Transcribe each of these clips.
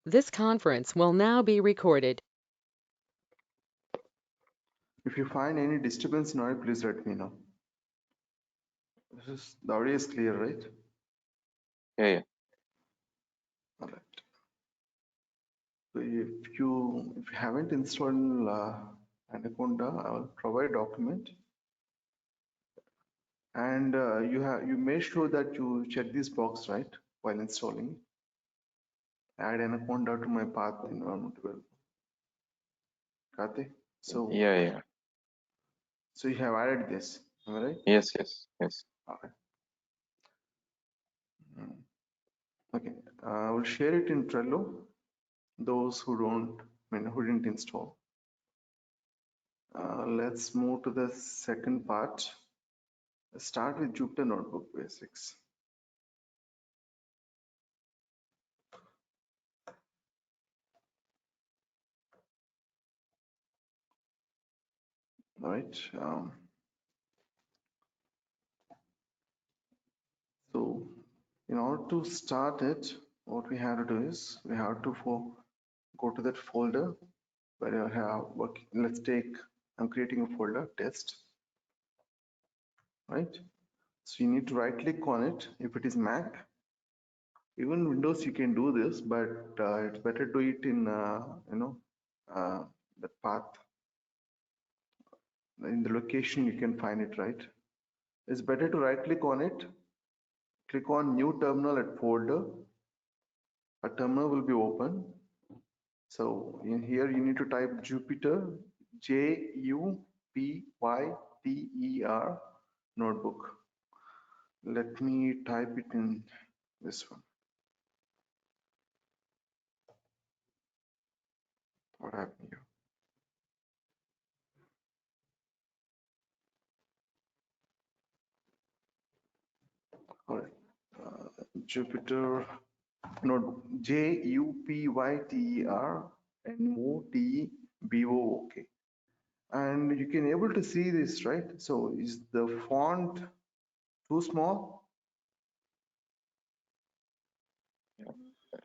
This conference will now be recorded. If you find any disturbance in audio, please let me know. The audio is clear, right? Yeah. All right. So if you haven't installed Anaconda, I will provide a document, and you make sure that you check this box, right, while installing. Add Anaconda to my path environment development. Kate? Yeah. So you have added this, am I right? Yes. Okay. Okay. I will share it in Trello. Those who who didn't install. Let's move to the second part. Let's start with Jupyter Notebook basics. All right. So in order to start it, what we have to do is we have to go to that folder where you have work. Let's take, I'm creating a folder test, right? So you need to right click on it. If it is Mac, even Windows, you can do this, but it's better to do it in, the path, in the location you can find it, right? It's better to right click on it, click on new terminal at folder. A terminal will be open. So in here you need to type Jupyter, Jupyter notebook. Let me type it in this one. What happened here? All right. Jupyter notebook, Jupyter notebook. And you can able to see this, right? So is the font too small?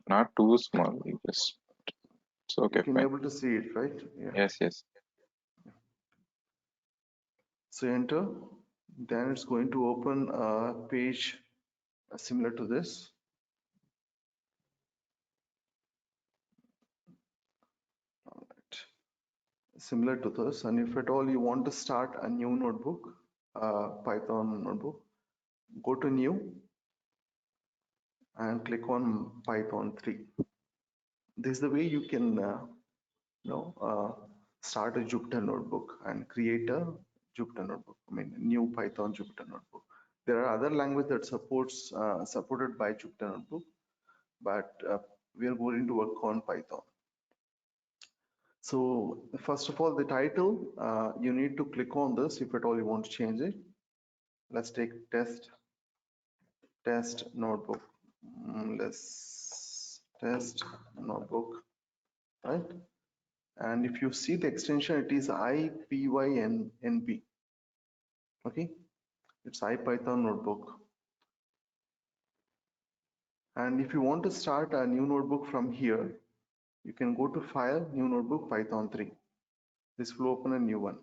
Not too small. It's okay. You can Fine. able to see it, right? Yeah. Yes. So enter, then it's going to open a page similar to this. All right. Similar to this, and if at all you want to start a new notebook, Python notebook, go to new and click on Python 3. This is the way you can start a Jupyter notebook and create a Jupyter notebook. I mean, new Python Jupyter notebook. There are other languages that supported by Jupyter notebook, but we are going to work on Python. So first of all, the title, you need to click on this if at all you want to change it. Let's take test notebook. Let's test notebook, right? And if you see the extension, it is IPYNB. Okay, it's IPython notebook. And if you want to start a new notebook from here, you can go to File, New Notebook, Python 3. This will open a new one,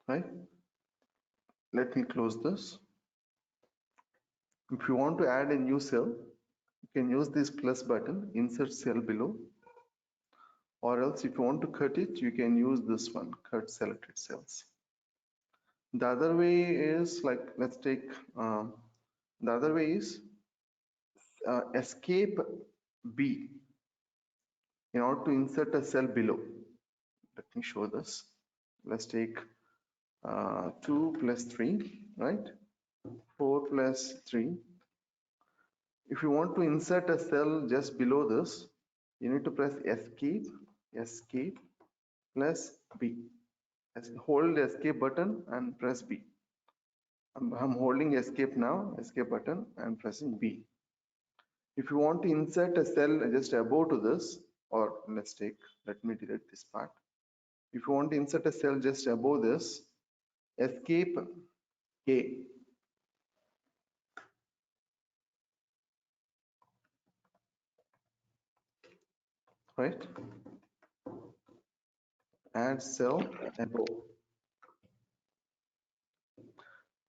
right? Let me close this. If you want to add a new cell, you can use this plus button, insert cell below, or else if you want to cut it, you can use this one, cut selected cells. The other way is like, let's take, the other way is escape B in order to insert a cell below. Let me show this. Let's take 2 plus 3, right? 4 plus 3. If you want to insert a cell just below this, you need to press escape plus B. Hold the escape button and press B. I'm holding escape now, escape button, and pressing B. If you want to insert a cell just above to this, or let me delete this part. If you want to insert a cell just above this, escape A. right? Add cell above.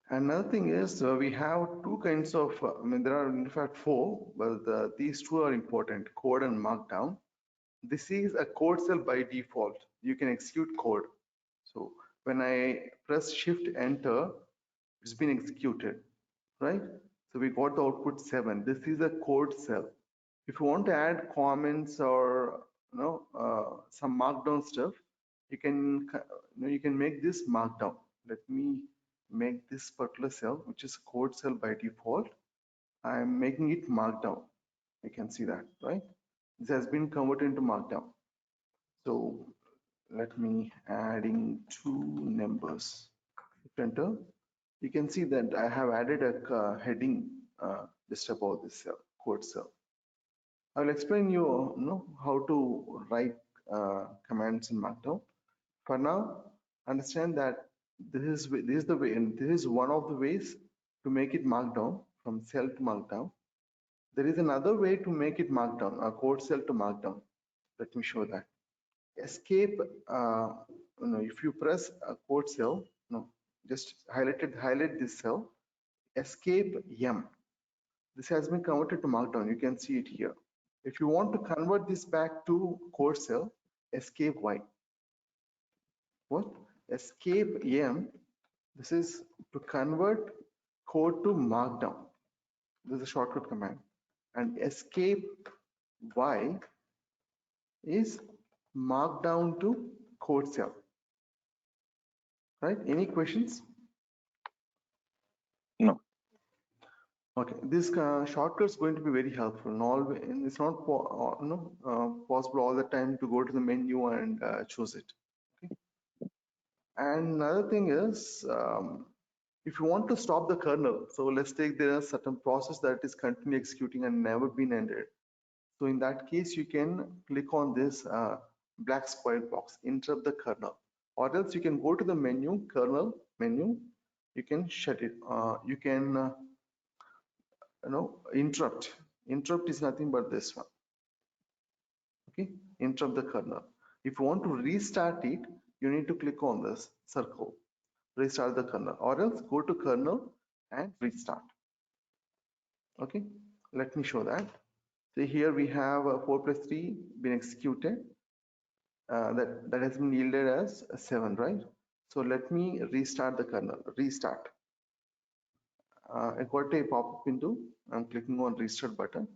Another thing is we have two kinds of, I mean, there are in fact four, but these two are important, code and markdown. This is a code cell by default. You can execute code. So when I press Shift Enter, it's been executed, right? So we got the output 7. This is a code cell. If you want to add comments or some markdown stuff, you can make this markdown. Let me make this particular cell, which is code cell by default. I'm making it markdown. You can see that, right? This has been converted into markdown. So let me adding two numbers. Enter. You can see that I have added a heading just above this cell, code cell. I will explain you, how to write commands in Markdown. For now, understand that this is the way, and this is one of the ways to make it Markdown from cell to Markdown. There is another way to make it Markdown, a code cell to Markdown. Let me show that. Escape. If you press a code cell, just highlight this cell. Escape M. This has been converted to Markdown. You can see it here. If you want to convert this back to code cell, escape Y. What? Escape M. This is to convert code to Markdown. This is a shortcut command. And escape Y is Markdown to code cell. Right? Any questions? No. Okay, this shortcut is going to be very helpful. It's not possible all the time to go to the menu and choose it. Okay. And another thing is, if you want to stop the kernel, so let's take there a certain process that is continually executing and never been ended. So in that case, you can click on this black square box, interrupt the kernel, or else you can go to the menu, kernel menu. You can shut it. You can interrupt. Interrupt is nothing but this one. Okay, interrupt the kernel. If you want to restart it, you need to click on this circle, restart the kernel, or else go to kernel and restart. Okay, let me show that. So here we have 4 plus 3 been executed. That has been yielded as 7, right? So let me restart the kernel. Restart. I got a pop-up window. I'm clicking on restart button.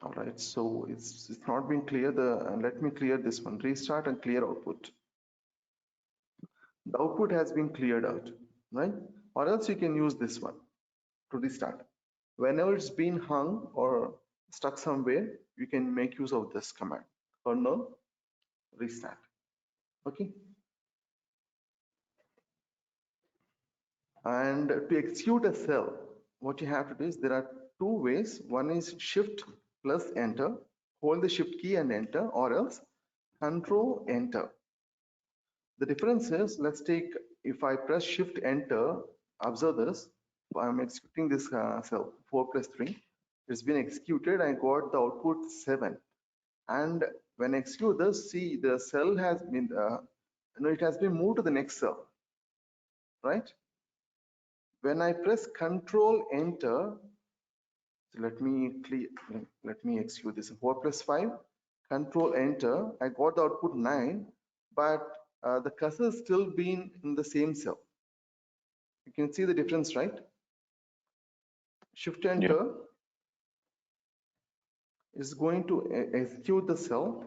All right, so it's not been clear. Let me clear this one. Restart and clear output. The output has been cleared out, right? Or else you can use this one to restart. Whenever it's been hung or stuck somewhere, you can make use of this command. Kernel restart. Okay. And to execute a cell, what you have to do is there are two ways. One is Shift plus Enter. Hold the Shift key and Enter, or else Control Enter. The difference is, let's take, if I press Shift Enter, observe this. I'm executing this cell 4 plus 3. It's been executed. I got the output 7. And when I execute this, see the cell has been, it has been moved to the next cell, right? When I press Control Enter, so let me execute this 4 plus 5. Control Enter. I got the output 9, but the cursor is still being in the same cell. You can see the difference, right? Shift Enter is going to execute the cell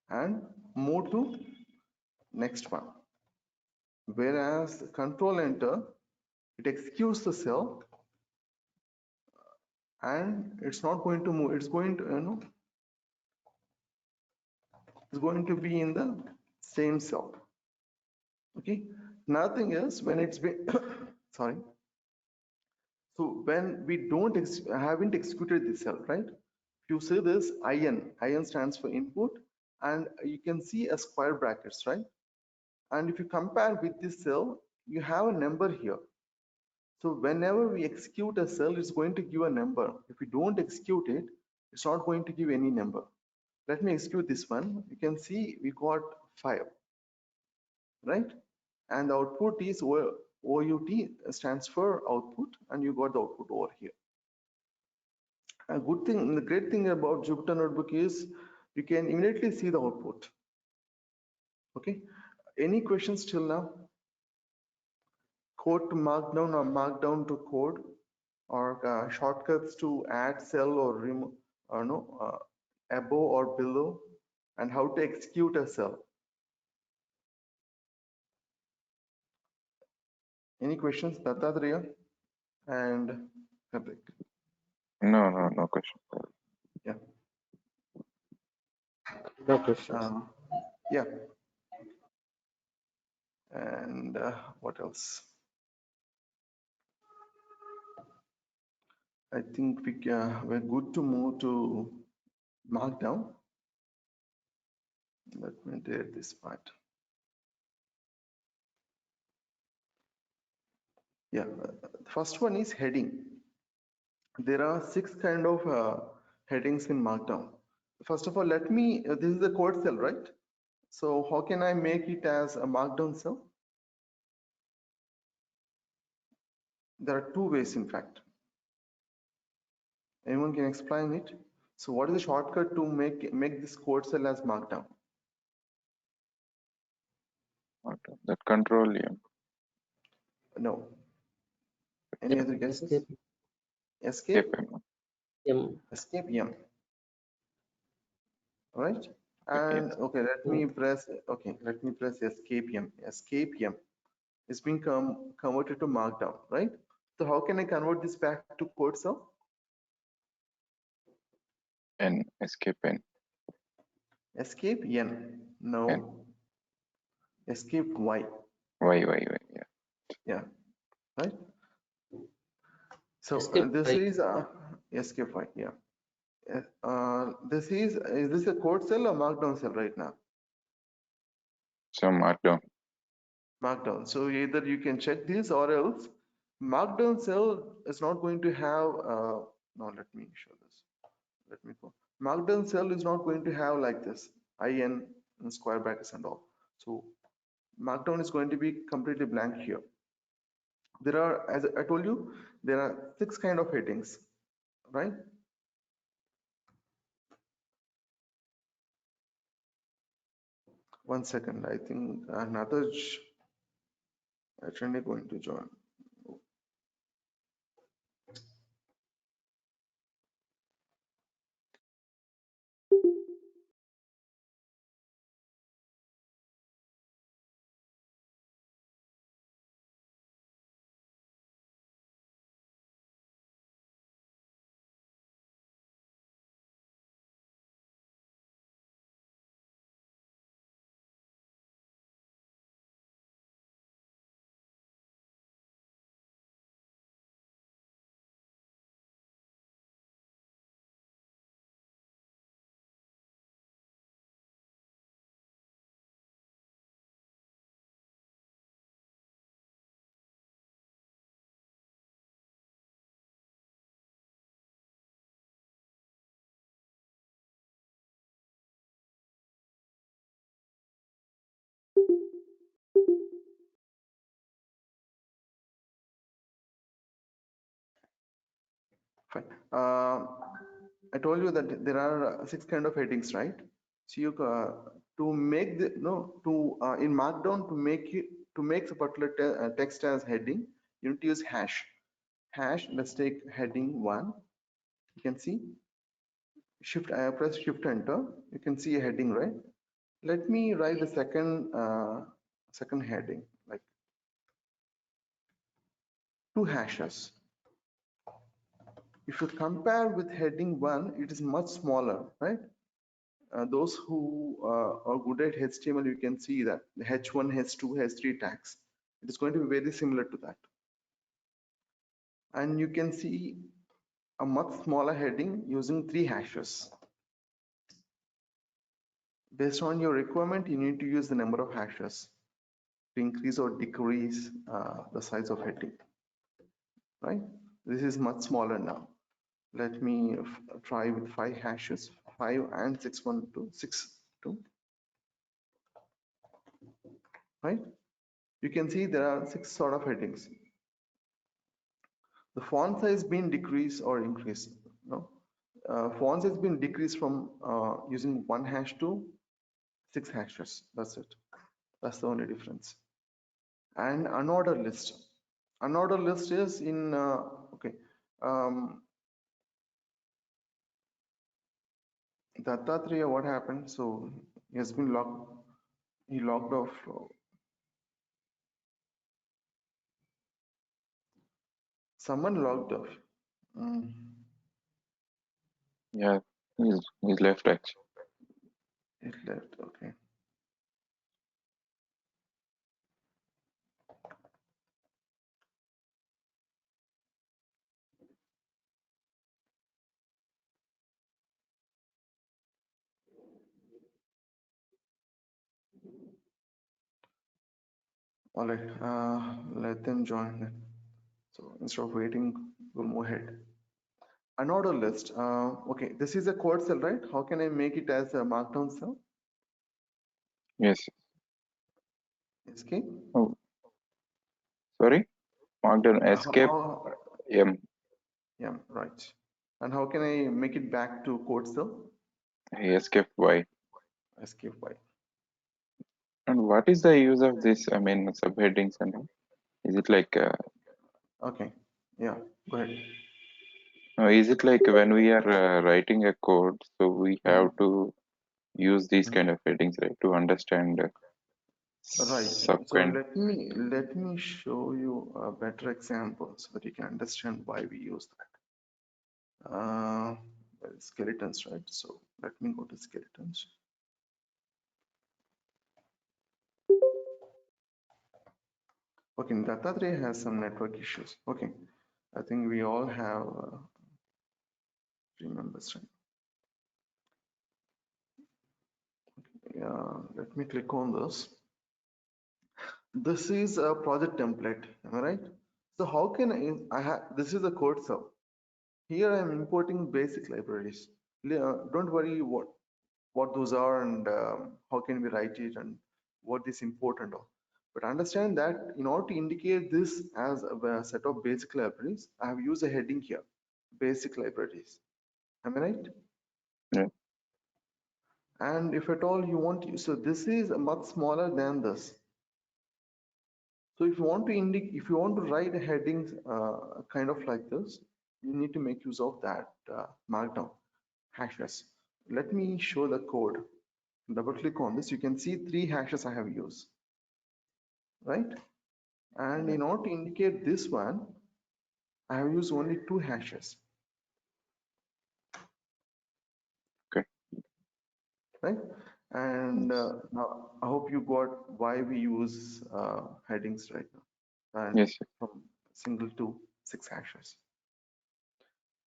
and move to next one. Whereas Control Enter, it executes the cell and it's not going to move. It's going to, it's going to be in the same cell. Okay. Nothing else when it's been sorry. So when we haven't executed this cell, right? If you see this IN stands for input, and you can see a square brackets, right? And if you compare with this cell, you have a number here. So whenever we execute a cell, it's going to give a number. If we don't execute it, it's not going to give any number. Let me execute this one. You can see we got 5, right? And the output is OUT, stands for output, and you got the output over here. A good thing, the great thing about Jupyter Notebook is you can immediately see the output. Okay, any questions till now? Code to Markdown or Markdown to code, or shortcuts to add cell or remove, or no, above or below, and how to execute a cell. Any questions, Dattatreya and Karthik? No question. Yeah. No questions. Yeah. And what else? I think we're good to move to Markdown. Let me delete this part. Yeah, the first one is heading. There are 6 kind of headings in Markdown. First of all, let me, this is a code cell, right? So how can I make it as a Markdown cell? There are 2 ways, in fact. Anyone can explain it? So what is the shortcut to make this code cell as Markdown? Okay. That control, yeah. No. Any other guesses? Escape Escape? M. Escape M. Right? And okay, let me press escape M. Escape M is being converted to Markdown, right? So how can I convert this back to code cell? N, escape N. Escape N. No. N. Escape Y. Y, yeah. Yeah. Right? So Escape this Y. is escape Y. Yeah. This is this a code cell or Markdown cell right now? So Markdown. Markdown. So either you can check this or else Markdown cell is not going to have, no, let me show this. Let me go. Markdown cell is not going to have like this, IN and square brackets and all. So Markdown is going to be completely blank here. There are, as I told you, there are 6 kind of headings, right? One second, I think another attendee going to join. Fine. I told you that there are 6 kind of headings, right? So you to make the in Markdown to make a particular text as heading, you need to use hash. Hash. Let's take heading 1. You can see press Shift Enter. You can see a heading, right? Let me write the second heading, like 2 hashes. If you compare with heading 1, it is much smaller, right? Those who are good at HTML, you can see that the H1, H2, H3 tags. It is going to be very similar to that. And you can see a much smaller heading using 3 hashes. Based on your requirement, you need to use the number of hashes. to increase or decrease the size of heading, right? This is much smaller now. Let me try with 5 hashes, 5 and 612, 62, right? You can see there are 6 sort of headings. The font size been decreased or increased, no? Font size been decreased from using 1 hash to 6 hashes. That's it. That's the only difference. And unordered list. Unordered list is in okay. Dattatreya, what happened? So he has been logged. He logged off. Someone logged off. Mm. Yeah, he's left actually. It left. Okay. All right. Let them join then. So instead of waiting, we'll move ahead. Another list. Okay, this is a code cell, right? How can I make it as a markdown cell? Yes. Escape. Oh, sorry. Markdown escape. Yeah, right. And how can I make it back to code cell? He escaped Y. Escape Y. And what is the use of this? I mean, subheadings and all? Is it like? Okay. Yeah. Go ahead. Is it like when we are writing a code, so we have to use these kind of headings, right, to understand Right. So let me show you a better example so that you can understand why we use that. Skeletons, right? So let me go to skeletons. Okay, Dattatreya has some network issues. Okay, I think we all have 3 members, right? Yeah, let me click on this. This is a project template, am I right? So how can I have, this is a code cell. Here I am importing basic libraries. Don't worry what those are and how can we write it and what is important. But understand that in order to indicate this as a set of basic libraries, I have used a heading here, basic libraries. Am I right? Yeah. And if at all you want to, so this is much smaller than this. So if you want to if you want to write a headings kind of like this, you need to make use of that markdown hashes. Let me show the code. Double click on this. You can see 3 hashes I have used, right? And in order to indicate this one, I have used only 2 hashes. Okay. Right? And now I hope you got why we use headings right now. And Yes. from single to 6 hashes.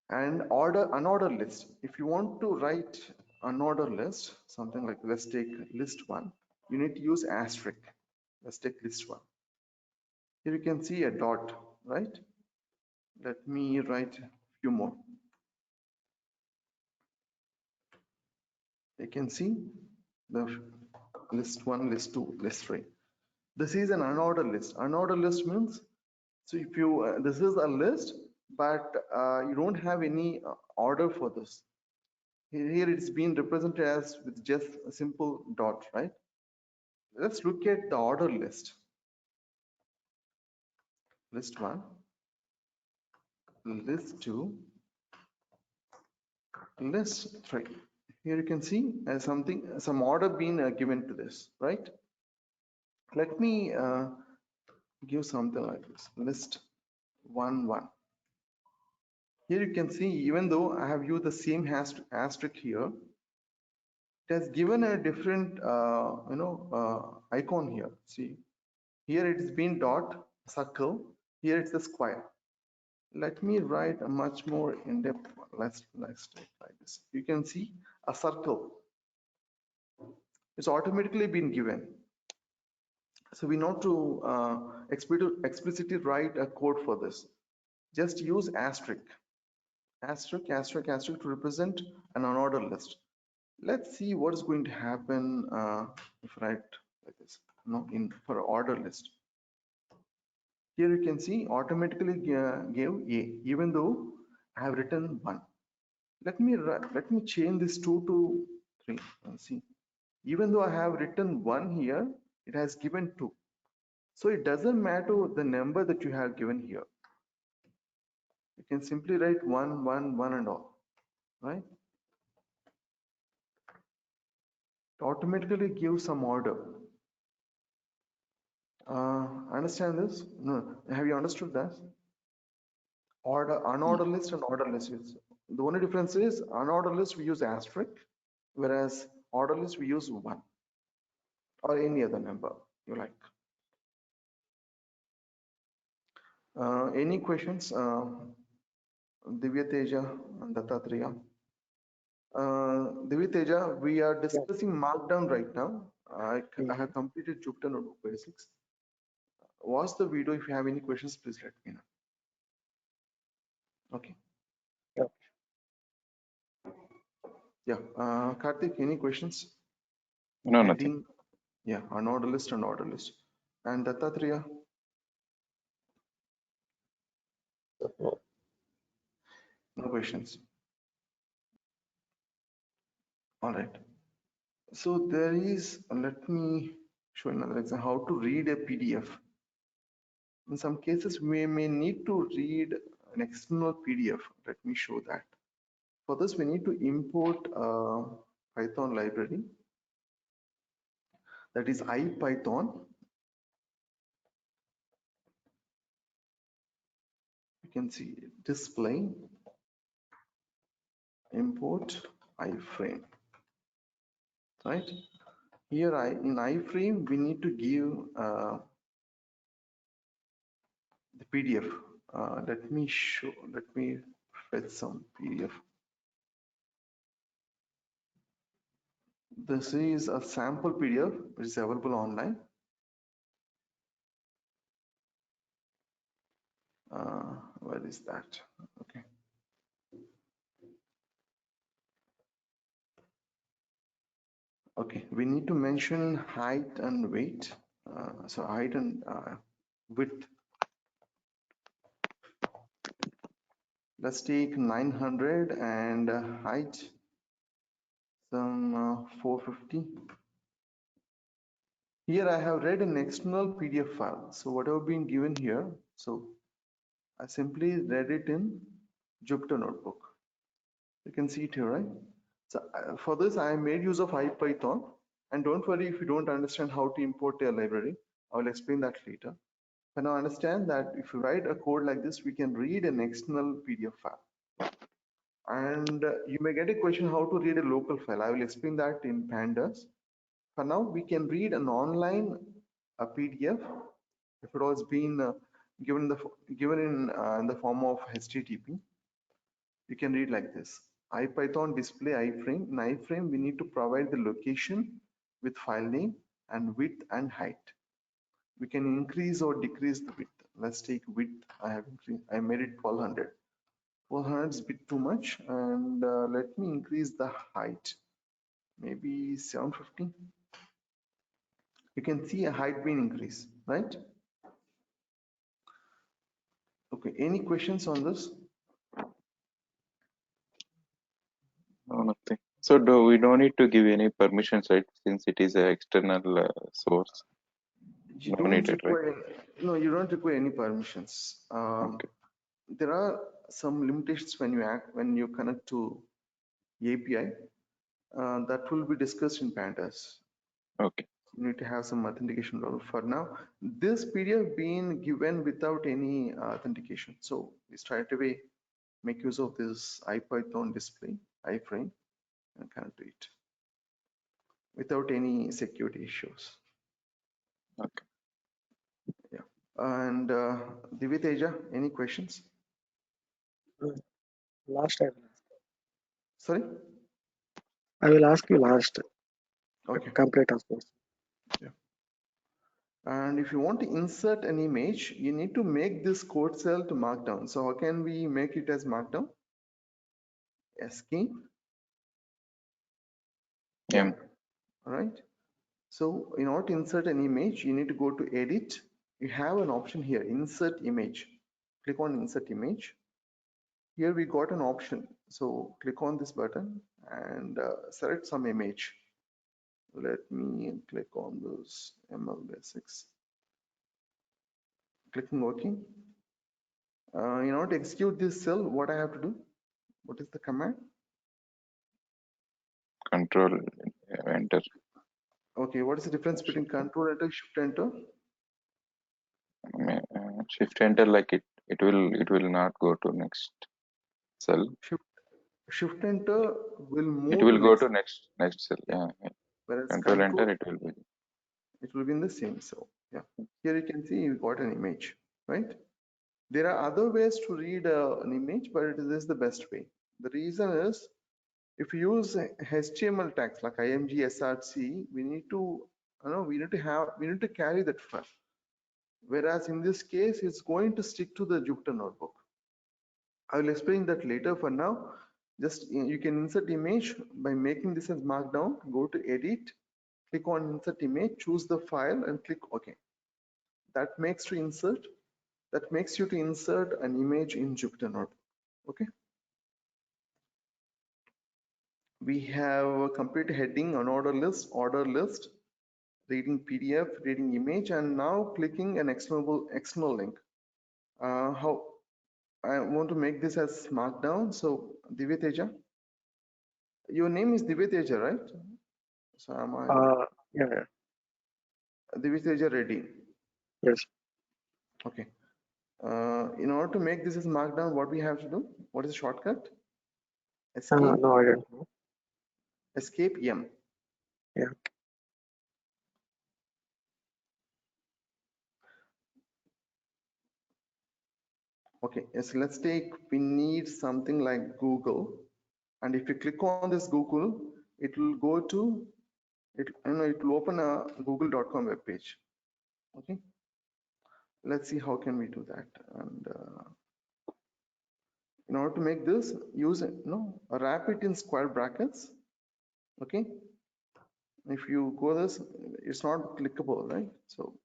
And unordered list. If you want to write unordered list, something like, let's take list 1, you need to use asterisk. Let's take list 1. Here you can see a dot, right? Let me write a few more. You can see the list 1, list 2, list 3. This is an unordered list. Unordered list means, so if you, this is a list, but you don't have any order for this. Here it's been represented as with just a simple dot, right? Let's look at the order list. List 1, list 2, list 3. Here you can see some order being given to this, right? Let me give something like this, list 1, 1. Here you can see, even though I have used the same asterisk here, it has given a different, icon here. See, here it's been dot, circle, here it's a square. Let me write a much more in-depth one. Let's take like this. You can see a circle. It's automatically been given. So we need to explicitly write a code for this. Just use asterisk to represent an unordered list. Let's see what's going to happen if I write like this. No, for order list. Here you can see automatically gave A, even though I have written 1. Let me change this 2 to 3 and see. Even though I have written 1 here, it has given 2. So it doesn't matter the number that you have given here. You can simply write 1, 1, 1 and all, right? It automatically gives some order. Understand this? No, have you understood that? Unordered list and ordered list. The only difference is unordered list we use asterisk, whereas ordered list we use 1 or any other number you like. Any questions? Divya Teja and Dattatreya. Divya Teja, we are discussing Markdown right now. I have completed Jupyter Notebook Basics. Watch the video. If you have any questions, please let me know. Okay. Yeah. Yeah. Karthik, any questions? No, nothing. Yeah, unordered list and order list. And Dattatreya? No. No questions. All right. So there is, let me show another example, how to read a PDF. In some cases, we may need to read an external PDF. Let me show that. For this, we need to import a Python library. That is IPython. You can see display, import iframe, right? Here in iframe, we need to give the PDF. Let me fetch some PDF. This is a sample PDF which is available online. Where is that? Okay. Okay, we need to mention height and weight. So height and width. Let's take 900 and height some 450. Here I have read an external PDF file. So whatever been given here, so I simply read it in Jupyter Notebook. You can see it here, right? So for this, I made use of IPython. And don't worry if you don't understand how to import a library. I will explain that later. But now understand that if you write a code like this, we can read an external PDF file. And you may get a question how to read a local file. I will explain that in pandas. For now, we can read an online PDF if it was been given in the form of HTTP. You can read like this: IPython display iframe. In iframe, we need to provide the location with file name and width and height. We can increase or decrease the width. Let's take width. I made it 1200. 1200 is a bit too much, and let me increase the height. Maybe 750. You can see a height being increased, right? Okay. Any questions on this? No, nothing. So we don't need to give any permissions, right? Since it is an external source. You No don't needed, right? require no, you don't require any permissions. Okay. There are some limitations when you connect to API. That will be discussed in pandas. Okay. You need to have some authentication role. For now, this PDF being given without any authentication. So we straight away make use of this IPython display iframe and connect to it without any security issues. Okay. Yeah. And Divya Teja, any questions? Last time. Sorry? I will ask you last. Okay. Complete of course. Yeah. And if you want to insert an image, you need to make this code cell to Markdown. So how can we make it as Markdown? Escape Yeah. all right? So in order to insert an image, you need to go to edit. You have an option here, insert image. Click on insert image. Here we got an option. So click on this button and select some image. Let me click on those ML basics. Clicking OK. In order to execute this cell, what I have to do? What is the command? Control enter. Okay, what is the difference between control enter, shift enter? Shift enter, like it will not go to next cell. Shift enter will move It will to go next, to next cell. Yeah. whereas Control enter, control it will be in the same cell. Yeah, here you can see you got an image, right? There are other ways to read an image, but this is the best way. The reason is, if you use HTML tags like img src, we need to carry that file. Whereas in this case, it's going to stick to the Jupyter notebook. I will explain that later. For now, just you can insert image by making this as Markdown. Go to edit, click on insert image, choose the file and click OK. That makes you to insert an image in Jupyter Notebook. Okay. We have a complete heading, unordered list, order list, reading PDF, reading image, and now clicking an external link. How I want to make this as Markdown. So Divyateja, your name is Divyateja, right? So am I Yeah. Divyateja Reddy? Yes. Okay. In order to make this as Markdown, what we have to do? What is the shortcut? Escape. No, I don't know. Escape M. Yeah. Okay, yes, let's take, we need something like Google. And if you click on this Google, it will go to, it will open a google.com web page. Okay, let's see how can we do that. And in order to make this, use wrap it in square brackets. Okay, if you go this, it's not clickable, right? So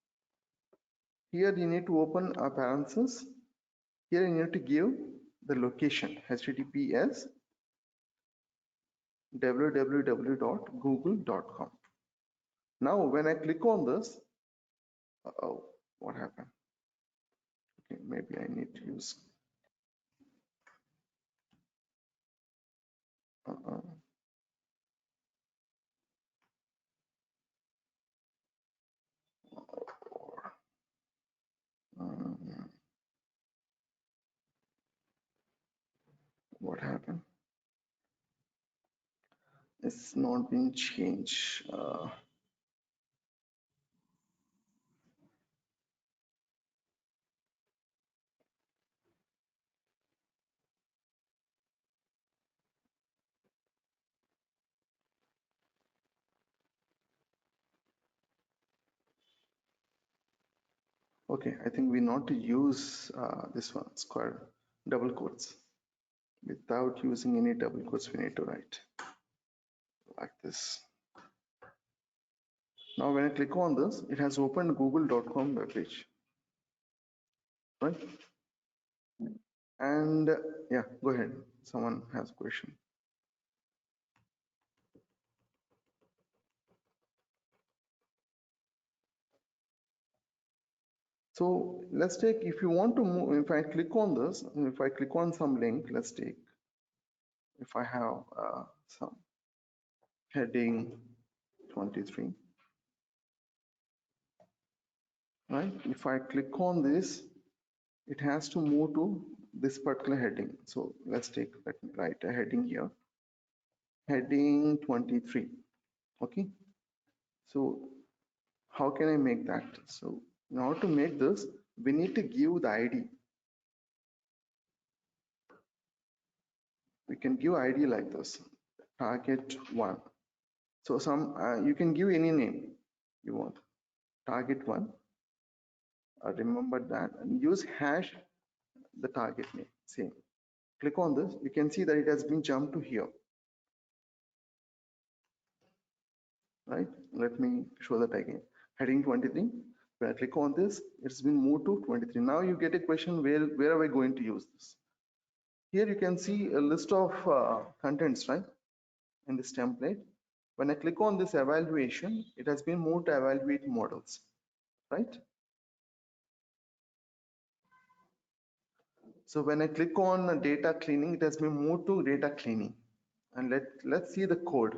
here you need to open a parenthesis. Here you need to give the location, https www.google.com. Now when I click on this, oh, what happened? Okay, maybe I need to use what happened? It's not been changed. Okay, I think we not to use this one, square double quotes. Without using any double quotes, we need to write like this. Now when I click on this, it has opened google.com web page, right? And yeah, go ahead. Someone has a question. So let's take, if you want to move, if I click on this, if I click on some link, let's take, if I have some heading 23, right? If I click on this, it has to move to this particular heading. So let's take, let me write a heading here, heading 23. Okay. So how can I make that? So in order to make this, we need to give the ID. We can give ID like this, target 1. So some you can give any name you want, target 1. Remember that, and use hash the target name, same. Click on this, you can see that it has been jumped to here, right? Let me show that again. Heading 23, when I click on this, it's been moved to 23. Now you get a question, where are we going to use this? Here you can see a list of contents, right, in this template. When I click on this evaluation, it has been moved to evaluate models, right? So when I click on data cleaning, it has been moved to data cleaning. And let's see the code.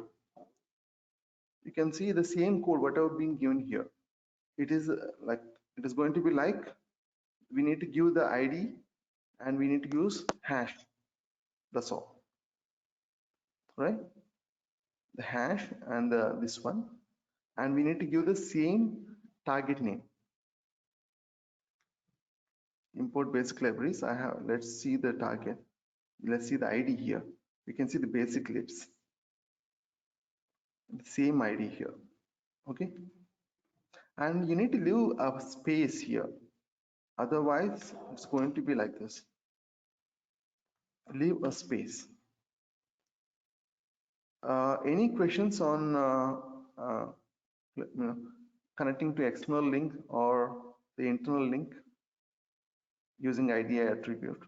You can see the same code, whatever being given here. It is it is going to be like, we need to give the ID and we need to use hash. That's all, right? The hash and this one, and we need to give the same target name. Import basic libraries. Let's see the target. Let's see the ID here. We can see the basic libs. The same ID here. Okay. And you need to leave a space here. Otherwise, it's going to be like this. Leave a space. Any questions on connecting to external link or the internal link using ID attribute?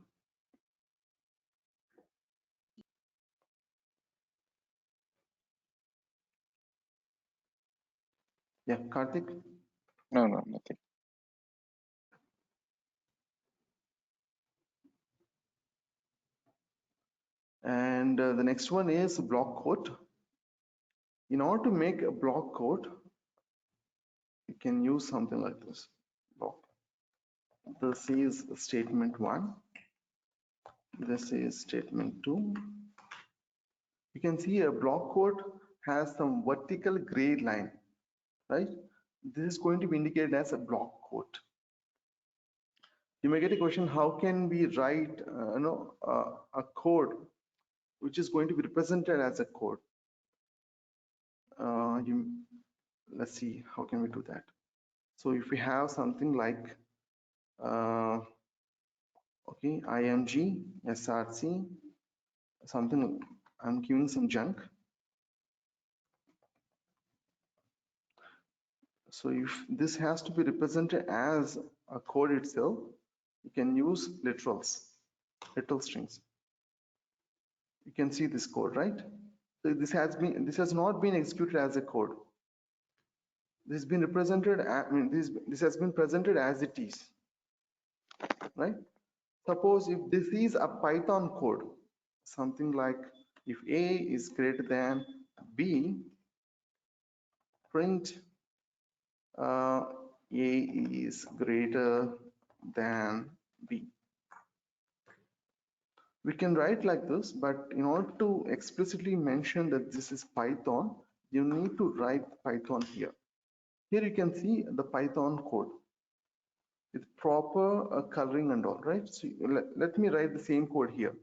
Yeah, Karthik? No, nothing. And the next one is block quote. In order to make a block quote, you can use something like this. Block. This is statement 1. This is statement 2. You can see a block quote has some vertical gray line, right? This is going to be indicated as a block quote. You may get a question, how can we write a code which is going to be represented as a code? Let's see, how can we do that? So if we have something like okay, IMG, SRC, something, I'm giving some junk. So if this has to be represented as a code itself, you can use literals, literal strings. You can see this code, right? So this has not been executed as a code. This has been represented, this has been presented as it is, right? Suppose if this is a Python code, something like if A is greater than B, print A is greater than B. We can write like this, but in order to explicitly mention that this is Python, you need to write Python here. Here you can see the Python code with proper coloring and all, right? So let me write the same code here.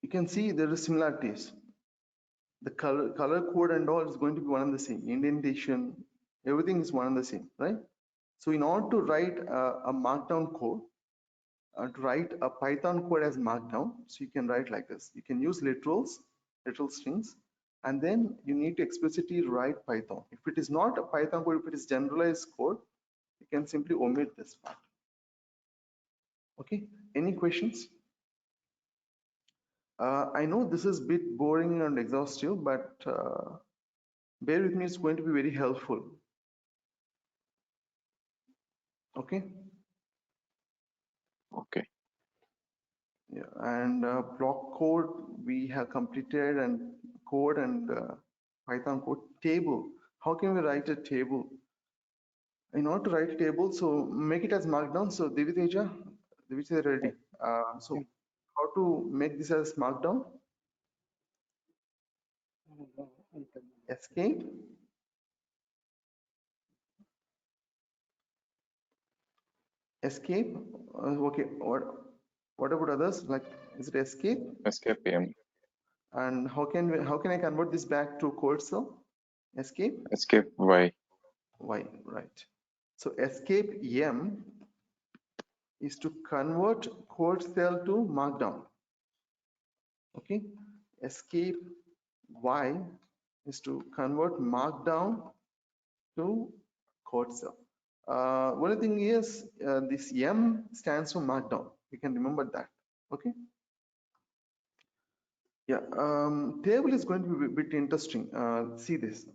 You can see there are similarities. The color code and all is going to be one and the same. Indentation, everything is one and the same, right? So in order to write a Markdown code, to write a Python code as Markdown, so you can write like this. You can use literal strings, and then you need to explicitly write Python. If it is not a Python code, if it is generalized code, you can simply omit this part. Okay, any questions? I know this is a bit boring and exhaustive, but bear with me, it's going to be very helpful. Okay. Okay. Yeah, and block code we have completed, and code and Python code. Table. How can we write a table? In order to write a table, so make it as Markdown. So Diviteja ready. So how to make this as Markdown? Escape. Escape. Okay. What about others? Like, is it escape? Escape PM. And how can I convert this back to code cell? Escape Escape Y. Y, right? So escape M is to convert code cell to Markdown. Okay, escape Y is to convert Markdown to code cell. One thing is this M stands for Markdown. You can remember that. Okay. Yeah. Table is going to be a bit interesting. See this.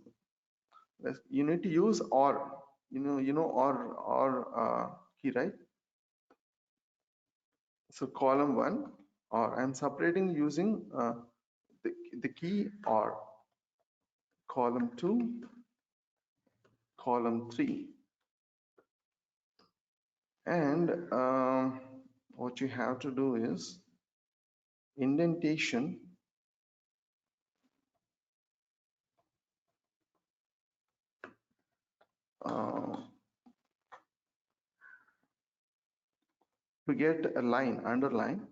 You need to use OR. OR key, right? So column 1, or I'm separating using the key OR. Column 2, column 3, and what you have to do is indentation to get a line underline.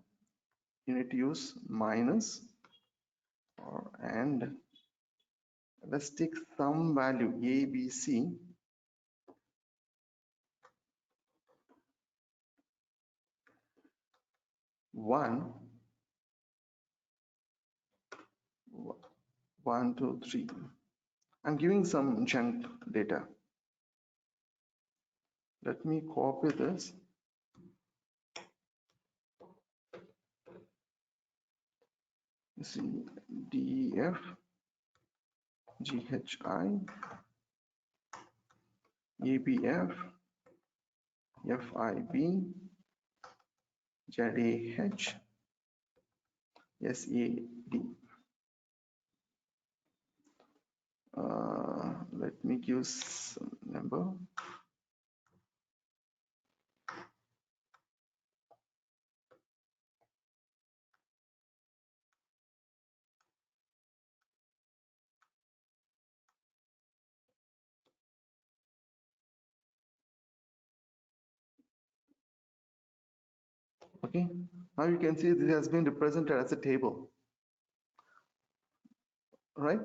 You need to use minus, or and let's take some value A, B, C. 1, 1, 2, 3. I'm giving some chunk data. Let me copy this. See, DEF, GHI, ABF, FIB, ZAH, SAD. Let me give some number. Okay, now you can see this has been represented as a table, right?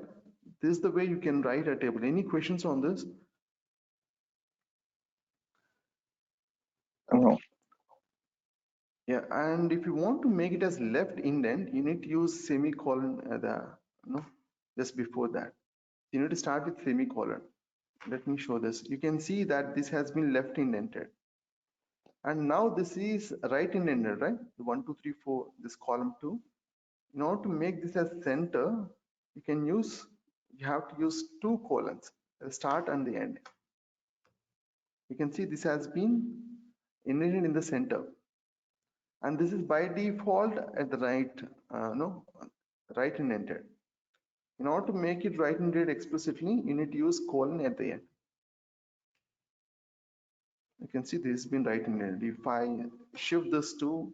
This is the way you can write a table. Any questions on this? No. Yeah, and if you want to make it as left indent, you need to use semicolon just before that. You need to start with semicolon. Let me show this. You can see that this has been left indented. And now this is right indented, right? 1, 2, 3, 4, this column 2. In order to make this as center, you have to use 2 colons, the start and the end. You can see this has been indented in the center. And this is by default at the right indented. In order to make it right indented explicitly, you need to use colon at the end. You can see this has been right indented. If I shift this to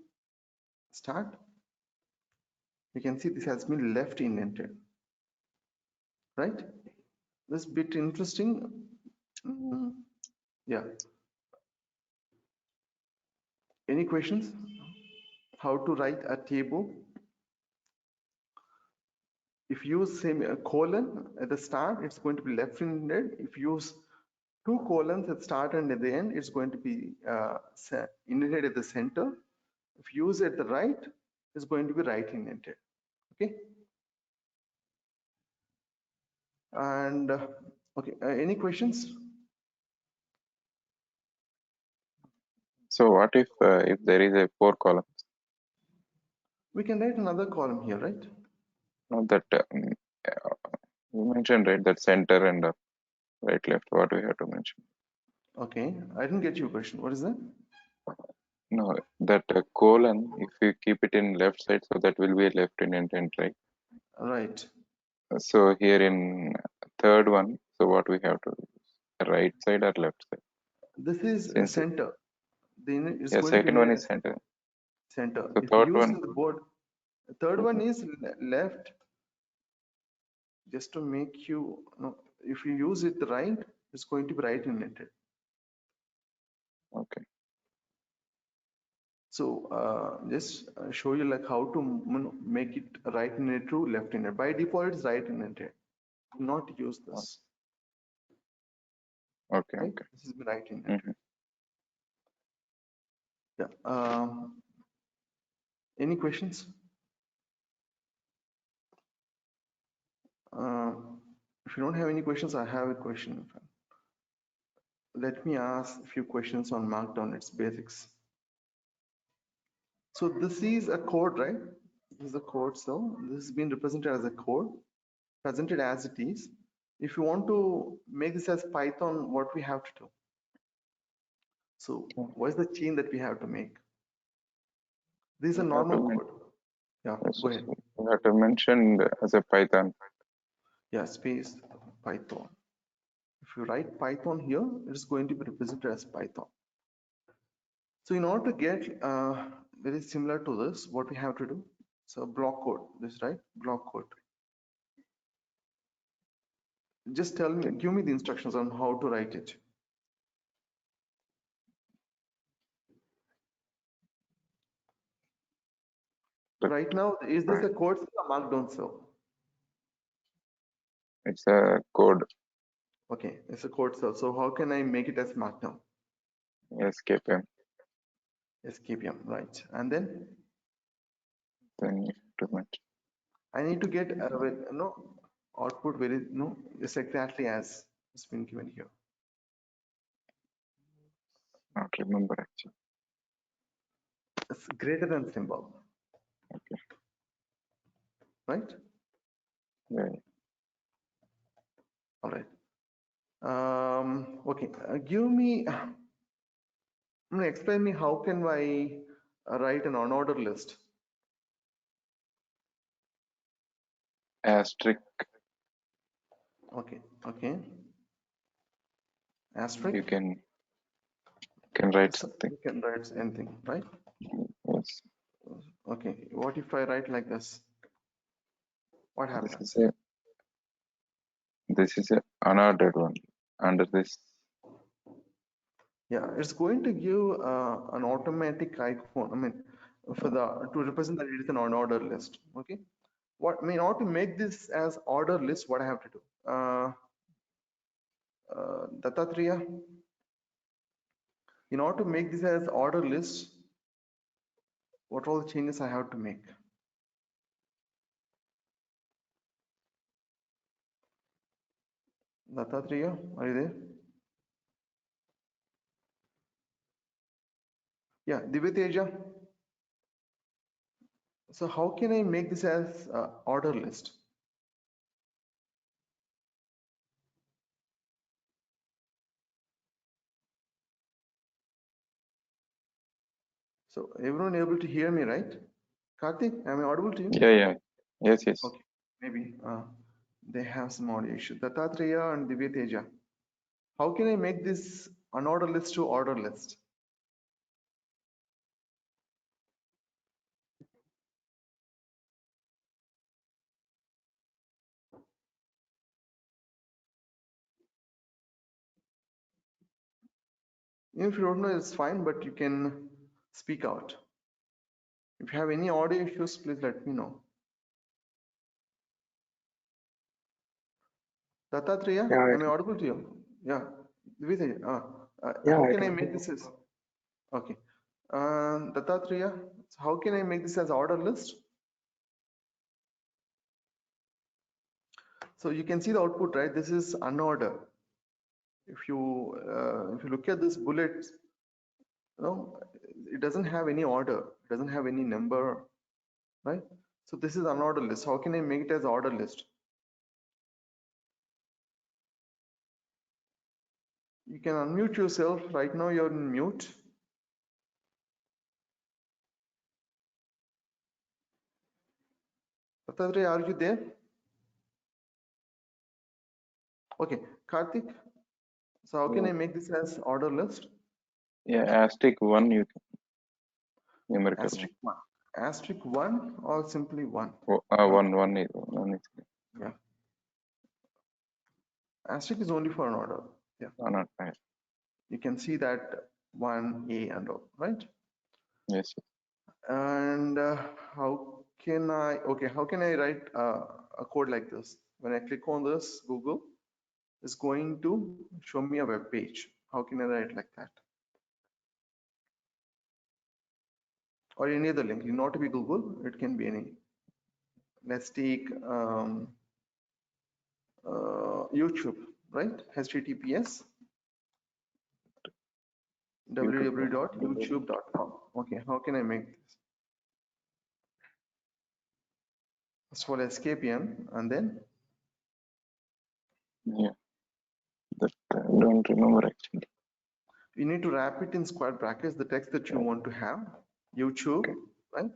start, you can see this has been left indented, right? This bit interesting. Yeah. Any questions? How to write a table? If you use colon at the start, it's going to be left indented. If you use 2 colons at the start and at the end, it's going to be indented at the center. If you use at the right, it's going to be right indented. Okay. And okay, any questions? So what if there is a 4 column? We can write another column here, right? No, that you mentioned, right, that center and right left. What we have to mention? Okay, I didn't get your question. What is that? No, that colon, if you keep it in left side, so that will be a left indented, right? Right. So here in third one, so what we have to use? Right side or left side? This is Since center. Then it's yeah, going to be second one is center. center. So If you third use one, in the board, the third one is left. Just to make you know, if you use it right, it's going to be right indented. okay. So just show you like how to make it right-handed to left-handed. By default, it's right-handed. Do not use this. Okay, Okay, okay. this is right-handed. Yeah. Any questions? If you don't have any questions, I have a question. Let me ask a few questions on Markdown, its basics. So this is a code, right? This is a code cell. This has been represented as a code, presented as it is. If you want to make this as Python, what we have to do? So what is the chain that we have to make? This is a normal code. Yeah, go ahead. You have to mention as a Python. Yeah, space Python. If you write Python here, it is going to be represented as Python. So in order to get very similar to this, what we have to do? So block code, this right? Block code. Just tell me, give me the instructions on how to write it. Right now, is this a code cell or Markdown cell? It's a code. Okay, it's a code cell. So how can I make it as Markdown? SKPM. SKPM, right? And then Then you have to mention. I need to get output very just exactly as it's been given here. Not remember actually. It's greater than symbol. Okay. Right? Yeah. All right. Okay. Give me. Explain me how can I write an unordered list? Asterisk. Okay. Okay. Asterisk. You can write something. You can write anything, right? Yes. Okay. What if I write like this? What happens? This is a unordered one. Under this. Yeah, it's going to give an automatic icon. I mean, for to represent that it is an unordered list. Okay. What in order to make this as order list, what I have to do? Dattatreya, in order to make this as order list, what all the changes I have to make? Dattatreya, are you there? Yeah, Divyateja. So how can I make this as order list? So everyone able to hear me, right? Karthik, am I audible to you? Yeah. Yes. Okay, maybe they have some audio issue. Dattatreya and Divyateja. How can I make this unordered list to order list? If you don't know, it's fine, but you can speak out. If you have any audio issues, please let me know. Dattatreya, Yeah, am I audible to you? Yeah. Divyateja, yeah, how I can I can. make this as? Okay. Dattatreya, so how can I make this as order list? So you can see the output, right? This is unordered. If you look at this bullet, it doesn't have any order. It doesn't have any number, right? So this is unordered list. How can I make it as order list? You can unmute yourself. Right now you're in mute. Dattatreya, are you there? Okay, Karthik. So how can I make this as order list? Yeah, asterisk 1 you can numerical. Asterisk 1. Asterisk 1 or simply 1? One is Yeah. Asterisk is only for an order. Yeah. not bad. You can see that 1A and all, right? Yes. And how can I write a code like this? When I click on this, Google is going to show me a web page. How can I write like that? Or any other link, not to be Google, it can be any. Let's take YouTube, right? HTTPS www.youtube.com. Okay, how can I make this? First of all, escape in, and then Yeah. That I don't remember actually. you need to wrap it in square brackets, the text that you want to have, YouTube, Okay. right?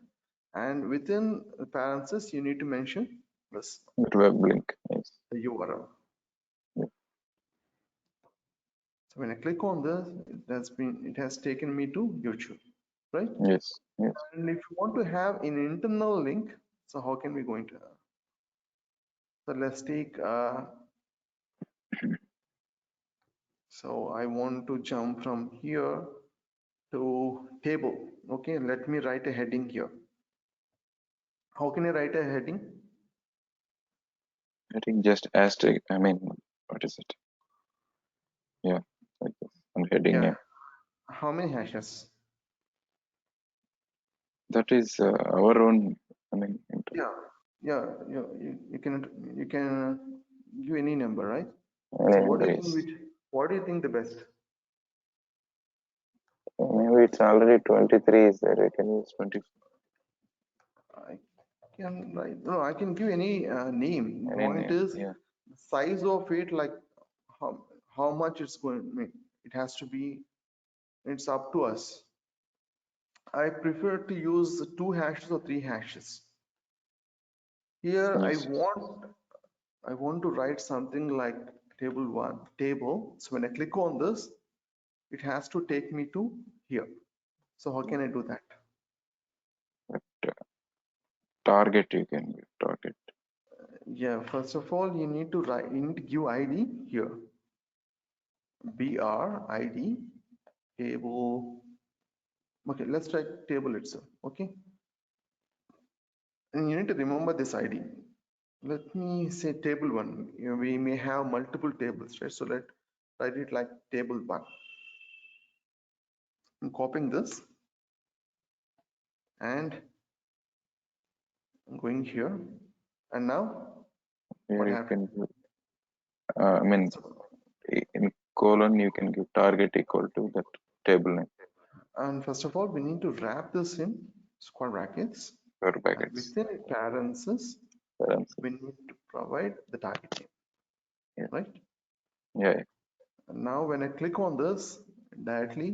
And within parentheses, you need to mention this, That web link. Yes. the URL. Yeah. So when I click on this, it has taken me to YouTube, right? Yes. Yes. And if you want to have an internal link, so how can we go into that? So let's take, so I want to jump from here to table. Okay, let me write a heading here. How can I write a heading? I think just asterisk. I mean, what is it? Yeah, like this. And heading Yeah. name. How many hashes? That is our own. I mean, Yeah. You can give any number, right? any So what do number you think? is. What do you think the best? Maybe it's already 23 is there. I can use 24. I can write. No, I can give any name. The Any point name. is Yeah. the size of it, like how much it's going to make. It has to be. It's up to us. I prefer to use 2 hashes or 3 hashes. Here Yes. I want to write something like table. So when I click on this, it has to take me to here. So how can I do that? But target you can give target. Yeah, first of all, you need to give ID here. BR ID table. Okay, let's try table itself. Okay. And you need to remember this ID. Let me say table 1. We may have multiple tables, right? So let's write it like table 1. I'm copying this and I'm going here. And now Here what you happened? can give. I mean, in colon you can give target equal to that table name And first of all, we need to wrap this in square brackets. or And brackets. within parentheses, Parentheses. we need to provide the target name, Yeah. right? Yeah. And now when I click on this, it directly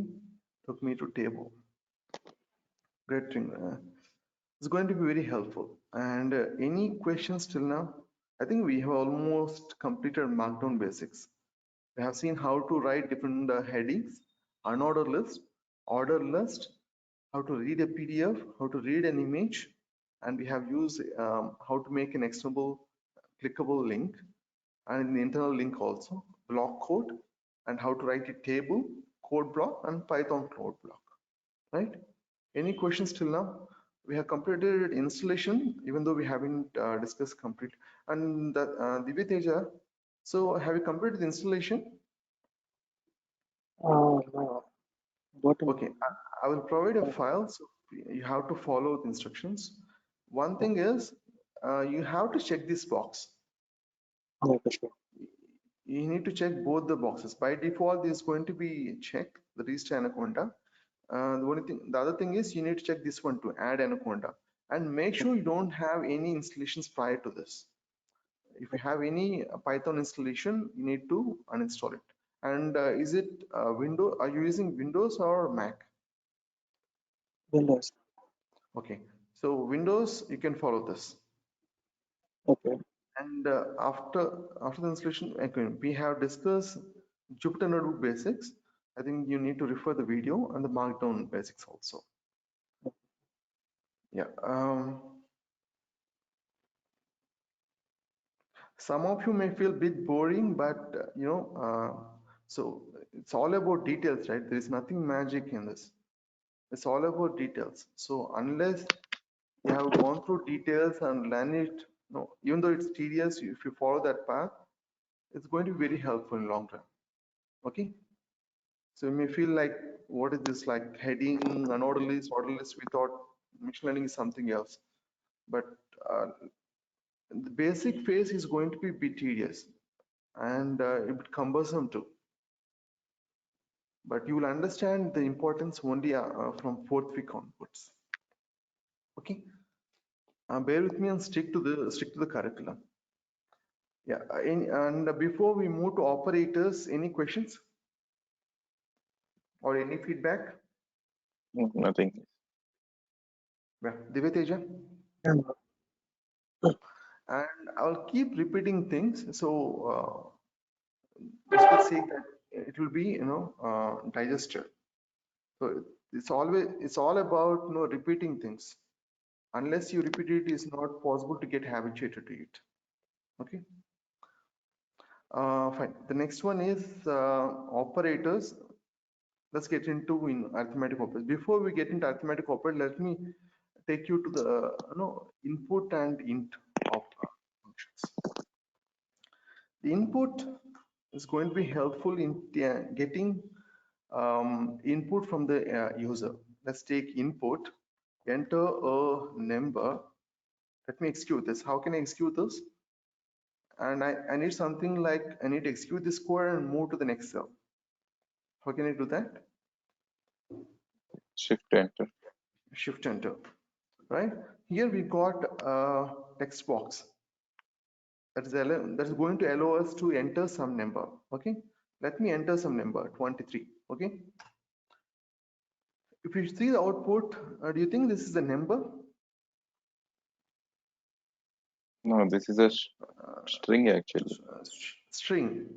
took me to table. Great thing. It's going to be very helpful. And any questions till now? I think we have almost completed Markdown basics. We have seen how to write different headings, unordered list, ordered list, how to read a PDF, how to read an image, and we have used how to make an external clickable link and the internal link also, block code, and how to write a table, code block, and Python code block, right? Any questions till now? We have completed installation, even though we haven't discussed complete. And Divya Teja, so have you completed the installation? No. Bottom. Okay, I will provide a file, so you have to follow the instructions. One thing is, you have to check this box. Okay, sure. You need to check both the boxes. By default, this is going to be checked, the register anaconda. The other thing is you need to check this one to add anaconda, and make sure you don't have any installations prior to this. If you have any Python installation, you need to uninstall it. And is it Windows? Are you using Windows or Mac? Windows. Okay, so Windows, you can follow this. Okay. And after the installation, again, we have discussed Jupyter Notebook basics. I think you need to refer the video and the Markdown basics also. Yeah. Some of you may feel a bit boring, but so it's all about details, right? There is nothing magic in this. It's all about details. So unless you have gone through details and learn it, no, even though it's tedious, if you follow that path, it's going to be very helpful in long run. Okay. So you may feel like, what is this, like heading, unordered list, ordered list? We thought machine learning is something else. But the basic phase is going to be a bit tedious and a bit cumbersome too. But you will understand the importance only from fourth week onwards. Okay. Bear with me and stick to the curriculum. Yeah. And before we move to operators, any questions or any feedback? Nothing. Yeah. Divyateja? And And I'll keep repeating things. So just for sake that it will be, digested. So it's all about, repeating things. Unless you repeat it, it's not possible to get habituated to it. Okay. Fine. The next one is operators. Let's get into arithmetic operators. Before we get into arithmetic operators, let me take you to the input and int of functions. The input is going to be helpful in getting input from the user. Let's take input, enter a number. Let me execute this. How can I execute this? And I need something like, I need to execute this code and move to the next cell. How can I do that? ShiftEnter. ShiftEnter, right? Here we got a text box that's going to allow us to enter some number. Okay, let me enter some number 23. Okay, if you see the output, do you think this is a number? No, this is a string actually. String.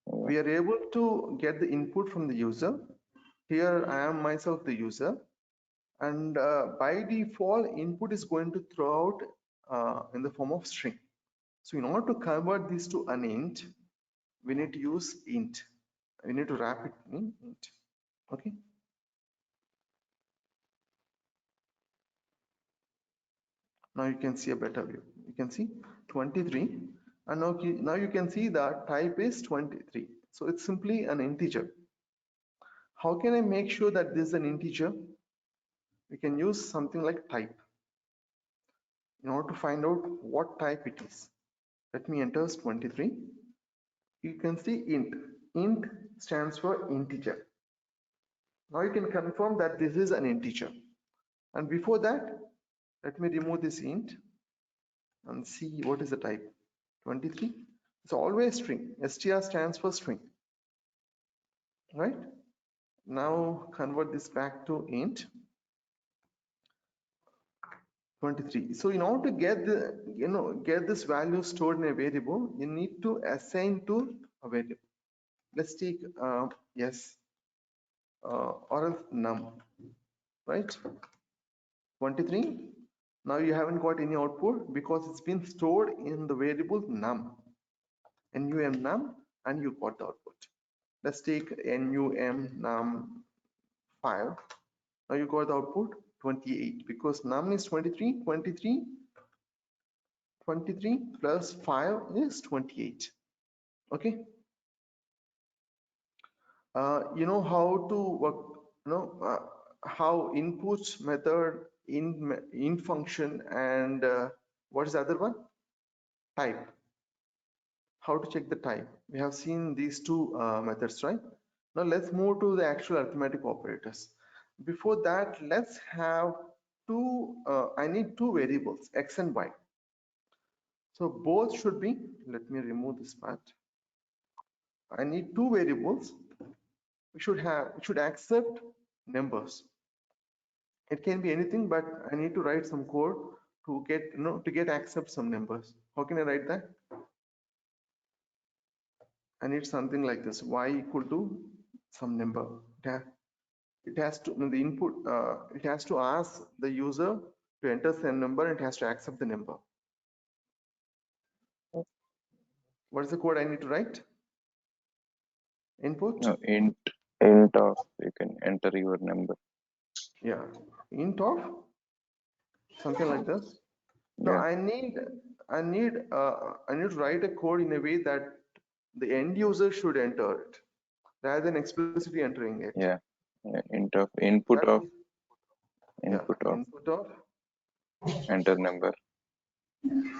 We are able to get the input from the user. Here I am myself the user, and by default input is going to throw out in the form of string. So in order to convert this to an int, we need to use int. We need to wrap it in int. Okay. Now you can see a better view. You can see 23, and now you can see that type is 23. So it's simply an integer. How can I make sure that this is an integer? We can use something like type in order to find out what type it is. Let me enter 23. You can see int. Int stands for integer. Now you can confirm that this is an integer. And before that, let me remove this int and see what is the type. 23. It's always string. str stands for string. Right? Now convert this back to int 23. So in order to get get this value stored in a variable, you need to assign to a variable. Let's take yes or else num, right? 23. Now you haven't got any output because it's been stored in the variable num, num, and you got the output. Let's take num 5. Now you got the output 28 because num is 23. 23 plus 5 is 28. Okay. You know how to work, how input method, in function, and what is the other one? Type. How to check the type. We have seen these two methods, right? Now let's move to the actual arithmetic operators. Before that, let's have I need two variables, x and y. So both should be, let me remove this part. I need two variables. We should accept numbers. It can be anything, but I need to write some code to get accept some numbers. How can I write that? I need something like this: y equal to some number. It has to the input. It has to ask the user to enter some number, and it has to accept the number. What is the code I need to write? Input. No, int of you can enter your number. yeah, int of something like this. Now Yeah. I need to write a code in a way that the end user should enter it rather than explicitly entering it. Yeah. Int of input That of is, yeah, input of enter number.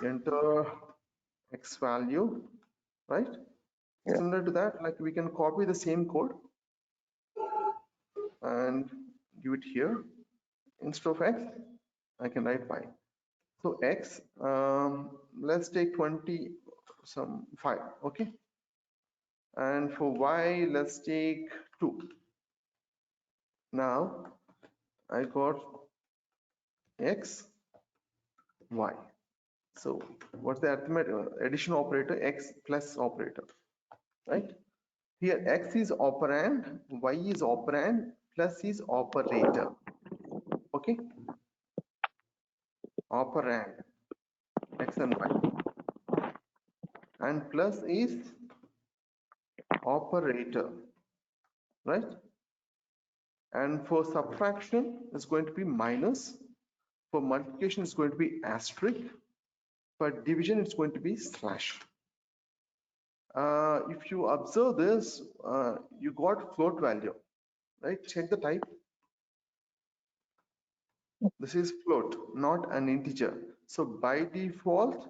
enter x value, right? Yeah. Similar to that, like we can copy the same code and give it here. Instead of x, I can write y. So x, let's take 20, some 5, okay? And for y, let's take 2. Now I got x, y. So what's the arithmetic addition operator? X plus operator, right? Here x is operand, y is operand, plus is operator. Okay, operand x and y, and plus is operator, right? And for subtraction it's going to be minus, for multiplication it's going to be asterisk, for division it's going to be slash. If you observe this, you got float value, right? Check the type. This is float, not an integer. So by default,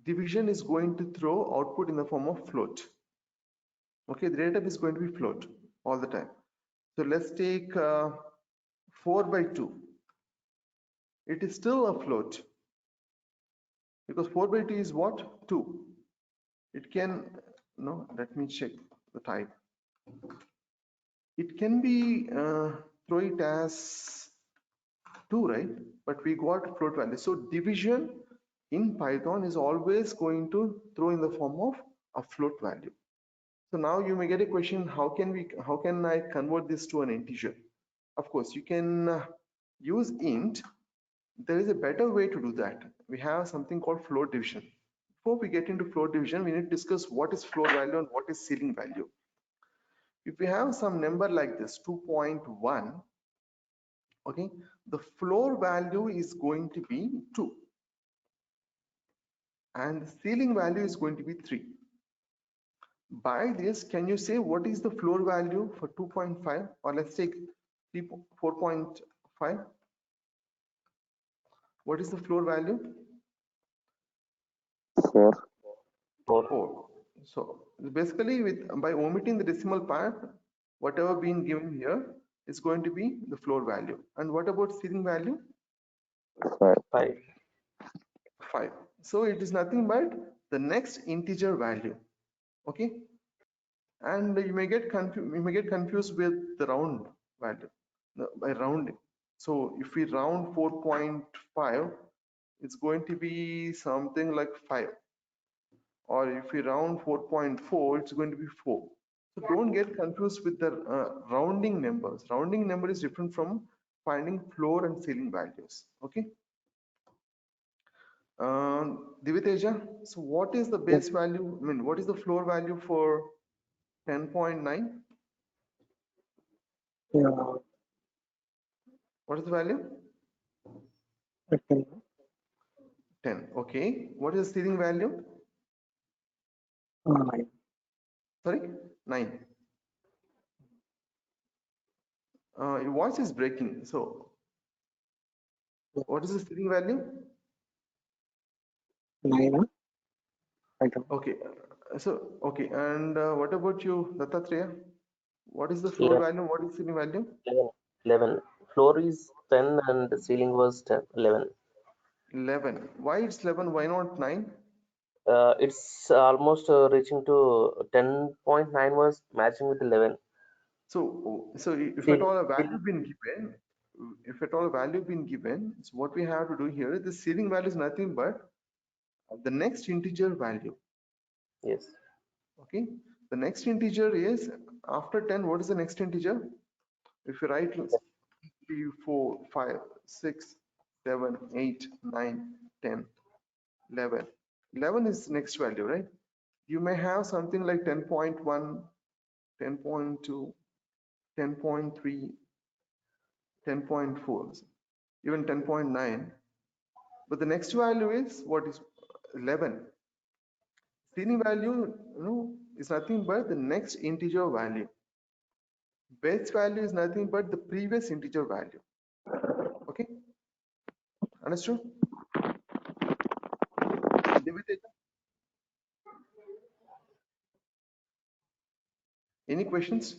division is going to throw output in the form of float. Okay, the data type is going to be float all the time. So let's take 4 by 2. It is still a float because 4 by 2 is what? 2. It can, no, let me check the type. It can be, throw it as 2, right? But we got float value. So division in Python is always going to throw in the form of a float value. So now you may get a question, how can I convert this to an integer? Of course, you can use int. There is a better way to do that. We have something called float division. Before we get into float division, we need to discuss what is float value and what is ceiling value. If we have some number like this, 2.1, okay, the floor value is going to be 2 and the ceiling value is going to be 3. By this, can you say what is the floor value for 2.5, or let's take 4.5? What is the floor value? 4. 4. So basically, by omitting the decimal part, whatever being given here is going to be the floor value. And what about ceiling value? 5. 5. So it is nothing but the next integer value. Okay, and you may get confused with the round value by rounding. So if we round 4.5, it's going to be something like 5, or if we round 4.4, it's going to be 4. So don't get confused with the rounding numbers. Rounding number is different from finding floor and ceiling values. Okay, Diviteja, so what is the base value? I mean, what is the floor value for 10.9? Yeah, What is the value? I can 10. Okay, what is the ceiling value? 9. Sorry, 9. Your voice is breaking. So what is the ceiling value? 9. I don't. Okay, so okay, and what about you, Dattatreya? What is the floor value? What is ceiling value? 11. Floor is 10 and the ceiling was 10, 11. 11. Why it's 11? Why not 9? It's almost reaching to 10.9 was matching with 11. So if at Still, all a value been given, so what we have to do here is the ceiling value is nothing but the next integer value. yes. Okay, the next integer is after 10. What is the next integer? If you write 3, 4, 5, 6, 7, 8, 9, 10, 11. 11 is next value, right? You may have something like 10.1, 10.2, 10.3, 10.4, even 10.9. But the next value is what is 11. Ceiling value, is nothing but the next integer value. Base value is nothing but the previous integer value. Okay, understood? Any questions?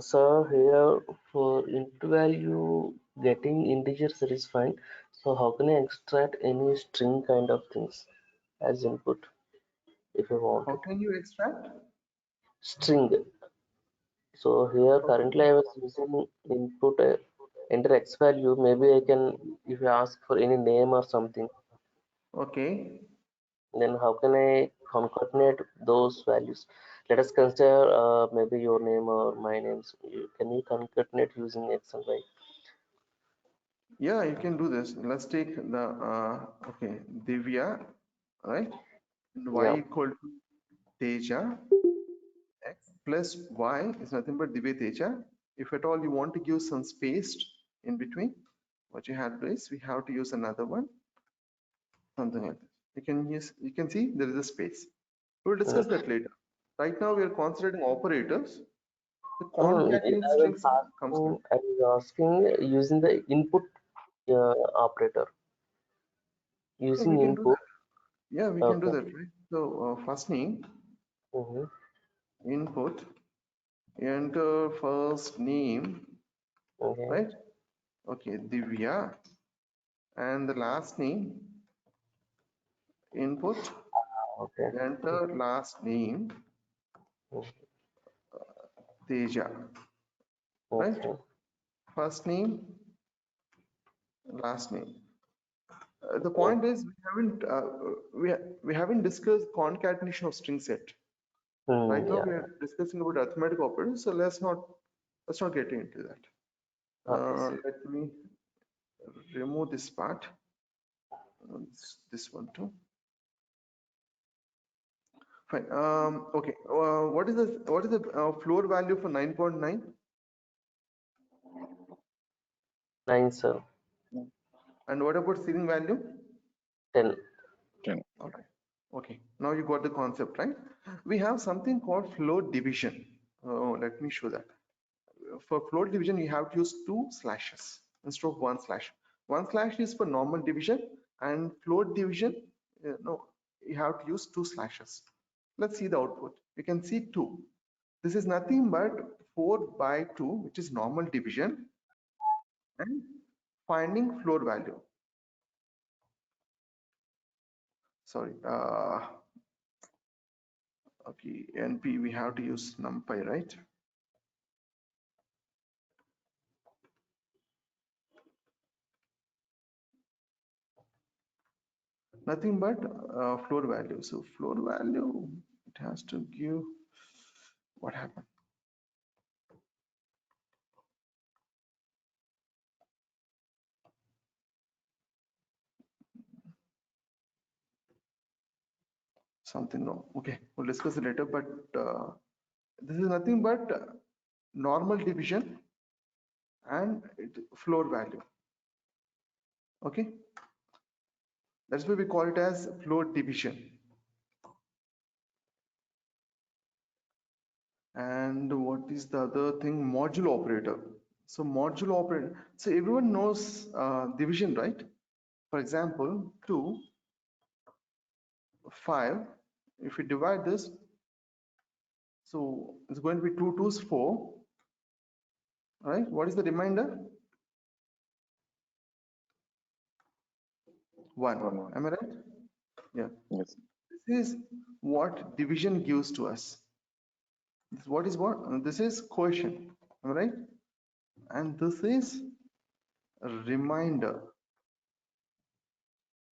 Sir, here for int value getting integers is fine. So how can I extract any string kind of things as input if I want How it? can you extract? String. So here Okay. currently I was using input enter x value. Maybe I can, if I ask for any name or something, Okay. then how can I concatenate those values? Let us consider maybe your name or my names. Can you concatenate using x and y? Yeah, you can do this. Let's take the okay, Divya, right? And y Yeah. equal to Teja. X plus y is nothing but Divya Teja. If at all you want to give some space in between, what you have to do is we have to use another one, something like this. You can see there is a space. We'll discuss that later. Right now we are considering operators. The concatenate strings comes later. I was asking using the input operator. Yeah, we Using can do input. that. Yeah, we can do Okay. that, right? So first name, Mm-hmm. input, enter first name, Okay. right? Okay, Divya, and the last name, input, Okay. enter last name, Teja, right? Okay. First name, last name. The Okay. point is we haven't discussed concatenation of string set. Right now Yeah. we are discussing about arithmetic operators, so let's not get into that. Okay. Let me remove this part. This one too. Fine. Okay. What is the floor value for 9.9? 9, sir. And what about ceiling value? 10. 10. All right. Okay. Now you got the concept, right? We have something called float division. Let me show that. For float division, you have to use 2 slashes instead of 1 slash. 1 slash is for normal division, and float division, no, you have to use 2 slashes. Let's see the output. You can see 2. This is nothing but 4 by 2, which is normal division, and finding floor value. Sorry. Okay, NP, we have to use NumPy, right? Nothing but floor value. So floor value, it has to give what happened. Something wrong. Okay, we'll discuss it later, but this is nothing but normal division and floor value. Okay, that's why we call it as floor division. And what is the other thing? Modulo operator. So modulo operator. So everyone knows division, right? For example, 2, 5. If we divide this, so it's going to be 2 2s 4. Right? What is the remainder? 1. Am I right? Yeah. Yes. This is what division gives to us. What is what? This is quotient. Am I right? And this is a remainder.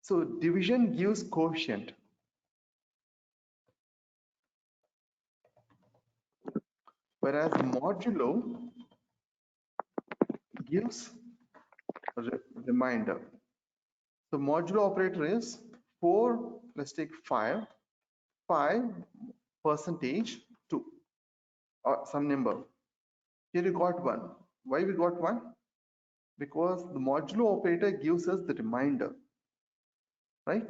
So division gives quotient. Whereas modulo gives remainder. So modulo operator is 4, let's take 5, 5 percentage 2 or some number. Here you got 1. Why we got 1? Because the modulo operator gives us the reminder, right?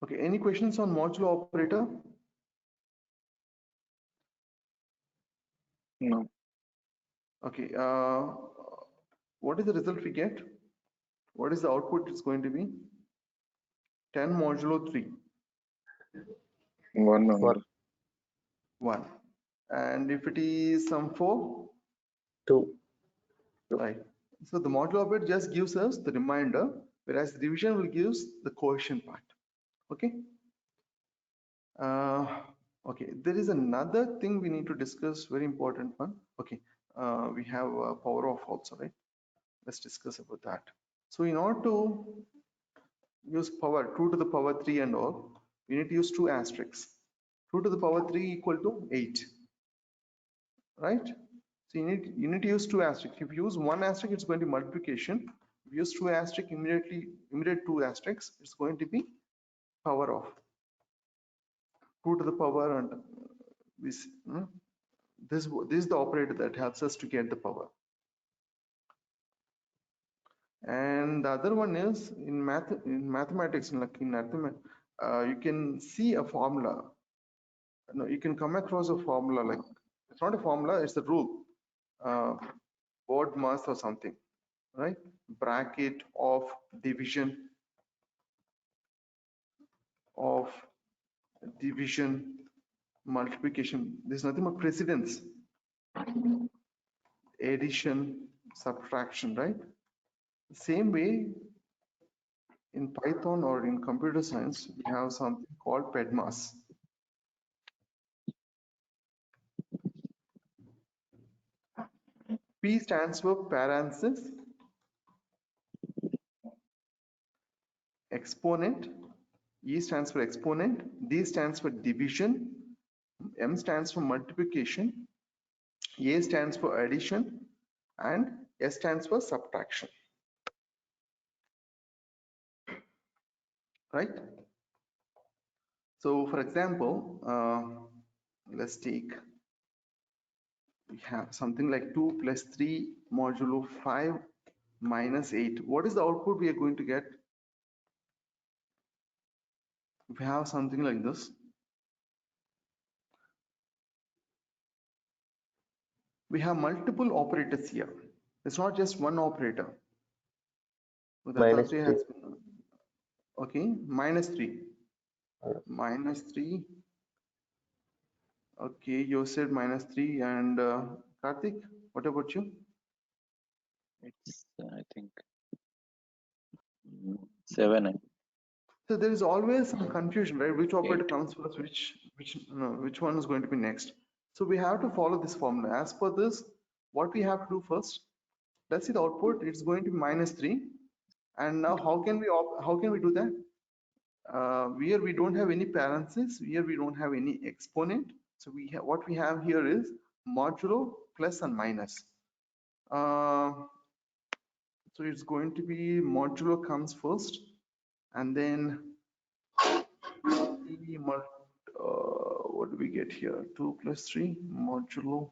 Okay, any questions on modulo operator? No. Okay, what is the result we get? What is the output? It's going to be 10 modulo 3. 1 only. 1. And if it is some 4, 2. right? So the modulo operator just gives us the reminder, whereas the division will give us the coefficient part. Okay. Okay. There is another thing we need to discuss. Very important one. Okay. We have power off also, right? Let's discuss about that. So in order to use power 2 to the power 3 and all, we need to use 2 asterisks. 2 to the power 3 equal to 8, right? So you need to use 2 asterisks. If you use 1 asterisk, it's going to be multiplication. If you use 2 asterisk, immediate 2 asterisks, it's going to be power of 2 to the power, and this is the operator that helps us to get the power. And the other one is in mathematics, like in arithmetic, you can see a formula. No, you can come across a formula, like it's not a formula, it's a rule, board mass or something, right? Bracket of division multiplication. There's nothing but precedence, addition, subtraction, right? Same way in Python or in computer science, we have something called PEDMAS. P stands for parenthesis, exponent, E stands for exponent, D stands for division, M stands for multiplication, A stands for addition, and S stands for subtraction. Right? So for example, let's take, we have something like 2 plus 3 modulo 5 minus 8. What is the output we are going to get? If we have something like this, we have multiple operators here. It's not just one operator. So Minus Dattatraya 3. has, okay, minus 3. Minus 3. Okay, you said minus 3, and Karthik, what about you? It's, I think, 7. So there is always some confusion, right? Which operator comes first, which one is going to be next. So we have to follow this formula. As per this, what we have to do first, let's see the output. It's going to be minus 3. And now how can we do that? Here we don't have any parentheses. Here we don't have any exponent. So what we have here is modulo plus and minus. So it's going to be modulo comes first, and then what do we get here? 2 plus 3 modulo.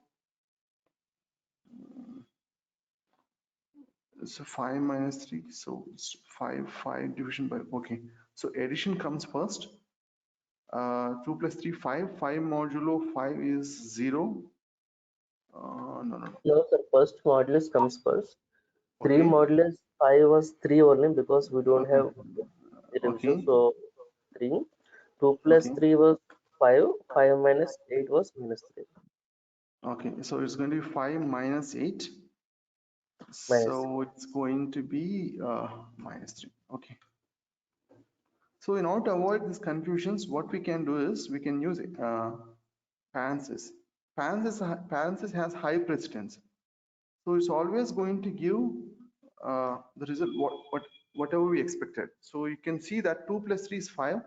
So 5 minus 3, so it's 5 division by, okay. So addition comes first. 2 plus 3, 5 modulo 5 is 0. No. No, sir. First modulus comes first. 3 Okay. modulus 5 was 3 only because we don't Okay. have division. Okay. So 3. 2 plus Okay. 3 was 5. 5 minus 8 was minus 3. Okay. So it's going to be 5 minus 8. Minus So it's going to be minus 3. Okay. So in order to avoid these confusions, what we can do is we can use parenthesis. Parenthesis has high precedence. So it's always going to give the result whatever we expected. So you can see that 2 plus 3 is 5.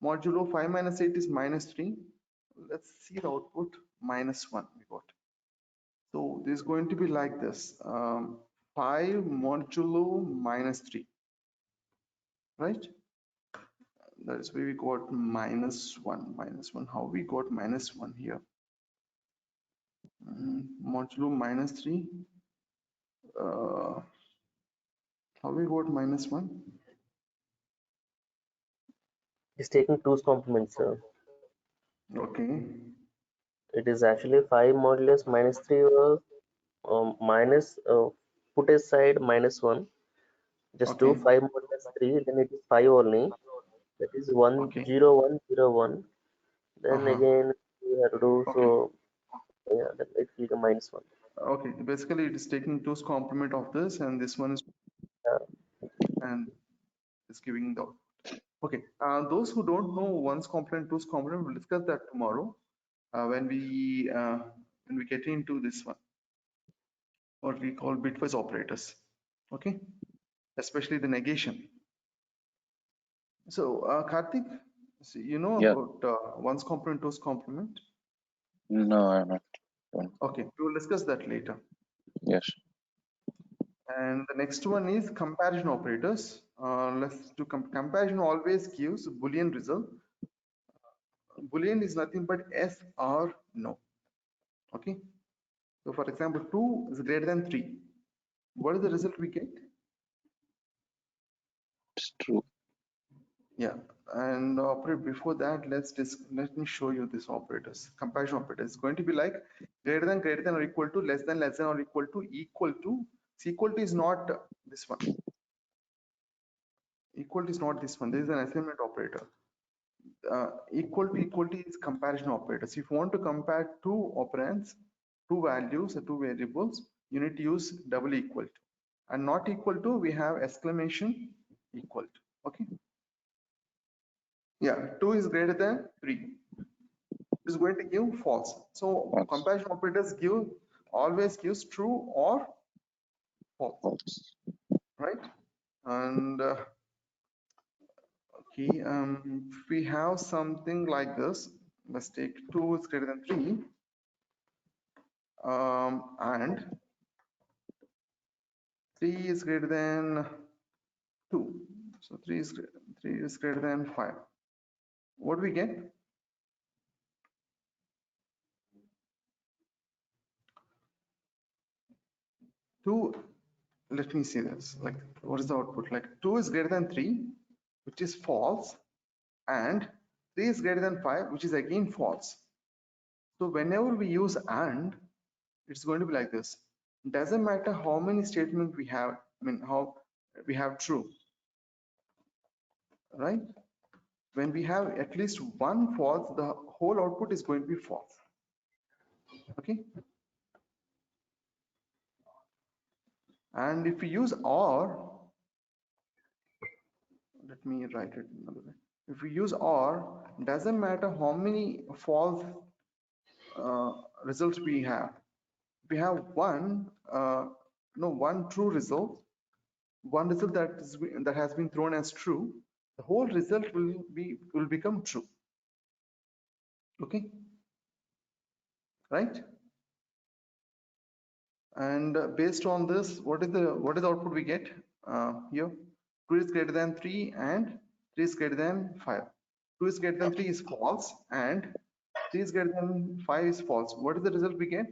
Modulo 5 minus 8 is minus 3. Let's see the output, minus 1 we got. So this is going to be like this, 5 modulo minus 3, right? That is where we got minus 1. How we got minus 1 here? Modulo -3. How we got -1? It's taking 2's complement, sir. Okay. It is actually 5 modulus -3 was minus put aside -1. Just do Okay. 5 modulus 3, then it is 5 only. That is 1 Okay. 0 1 0 1. Then again we have to do Okay. so. Yeah, then it will be -1. Okay. Basically, it is taking 2's complement of this, and this one is and is giving the. Okay. Those who don't know 1's complement, 2's complement, we'll discuss that tomorrow when we get into this one, what we call bitwise operators. Okay. Especially the negation. So, Karthik, so you know Yeah. about 1's complement, 2's complement? No, I'm not. Okay, we will discuss that later. Yes. And the next one is comparison operators. Let's do comparison always gives Boolean result. Boolean is nothing but yes or no. Okay. So for example, 2 is greater than 3. What is the result we get? It's true. Yeah. And operate before that, let me show you this operators. Comparison operator is going to be like greater than or equal to, less than or equal to, equal to. So equal to is not this one. Equal to is not this one. There is an assignment operator. Equal to is comparison operators. If you want to compare two operands, two values, or two variables, you need to use double equal to. And not equal to, we have exclamation equal to. Okay. Yeah, 2 is greater than 3. It is going to give false. So False. comparison operators always gives true or false. False. Right? And okay, if we have something like this, let's take 2 is greater than 3, and 3 is greater than 2. So 3 is greater than 5. What do we get? 2. Let me see this. Like, what is the output? Like 2 is greater than 3, which is false, and 3 is greater than 5, which is again false. So whenever we use and, it's going to be like this. Doesn't matter how many statements we have, I mean how we have true, right? When we have at least one false, the whole output is going to be false. Okay. And if we use or, let me write it another way. If we use or, doesn't matter how many false results we have. We have one true result, one result that has been thrown as true. The whole result will become true. Okay, right? And based on this, what is the output we get here? 2 is greater than 3 and 3 is greater than 5. 2 is greater than 3 is false and 3 is greater than 5 is false. What is the result we get?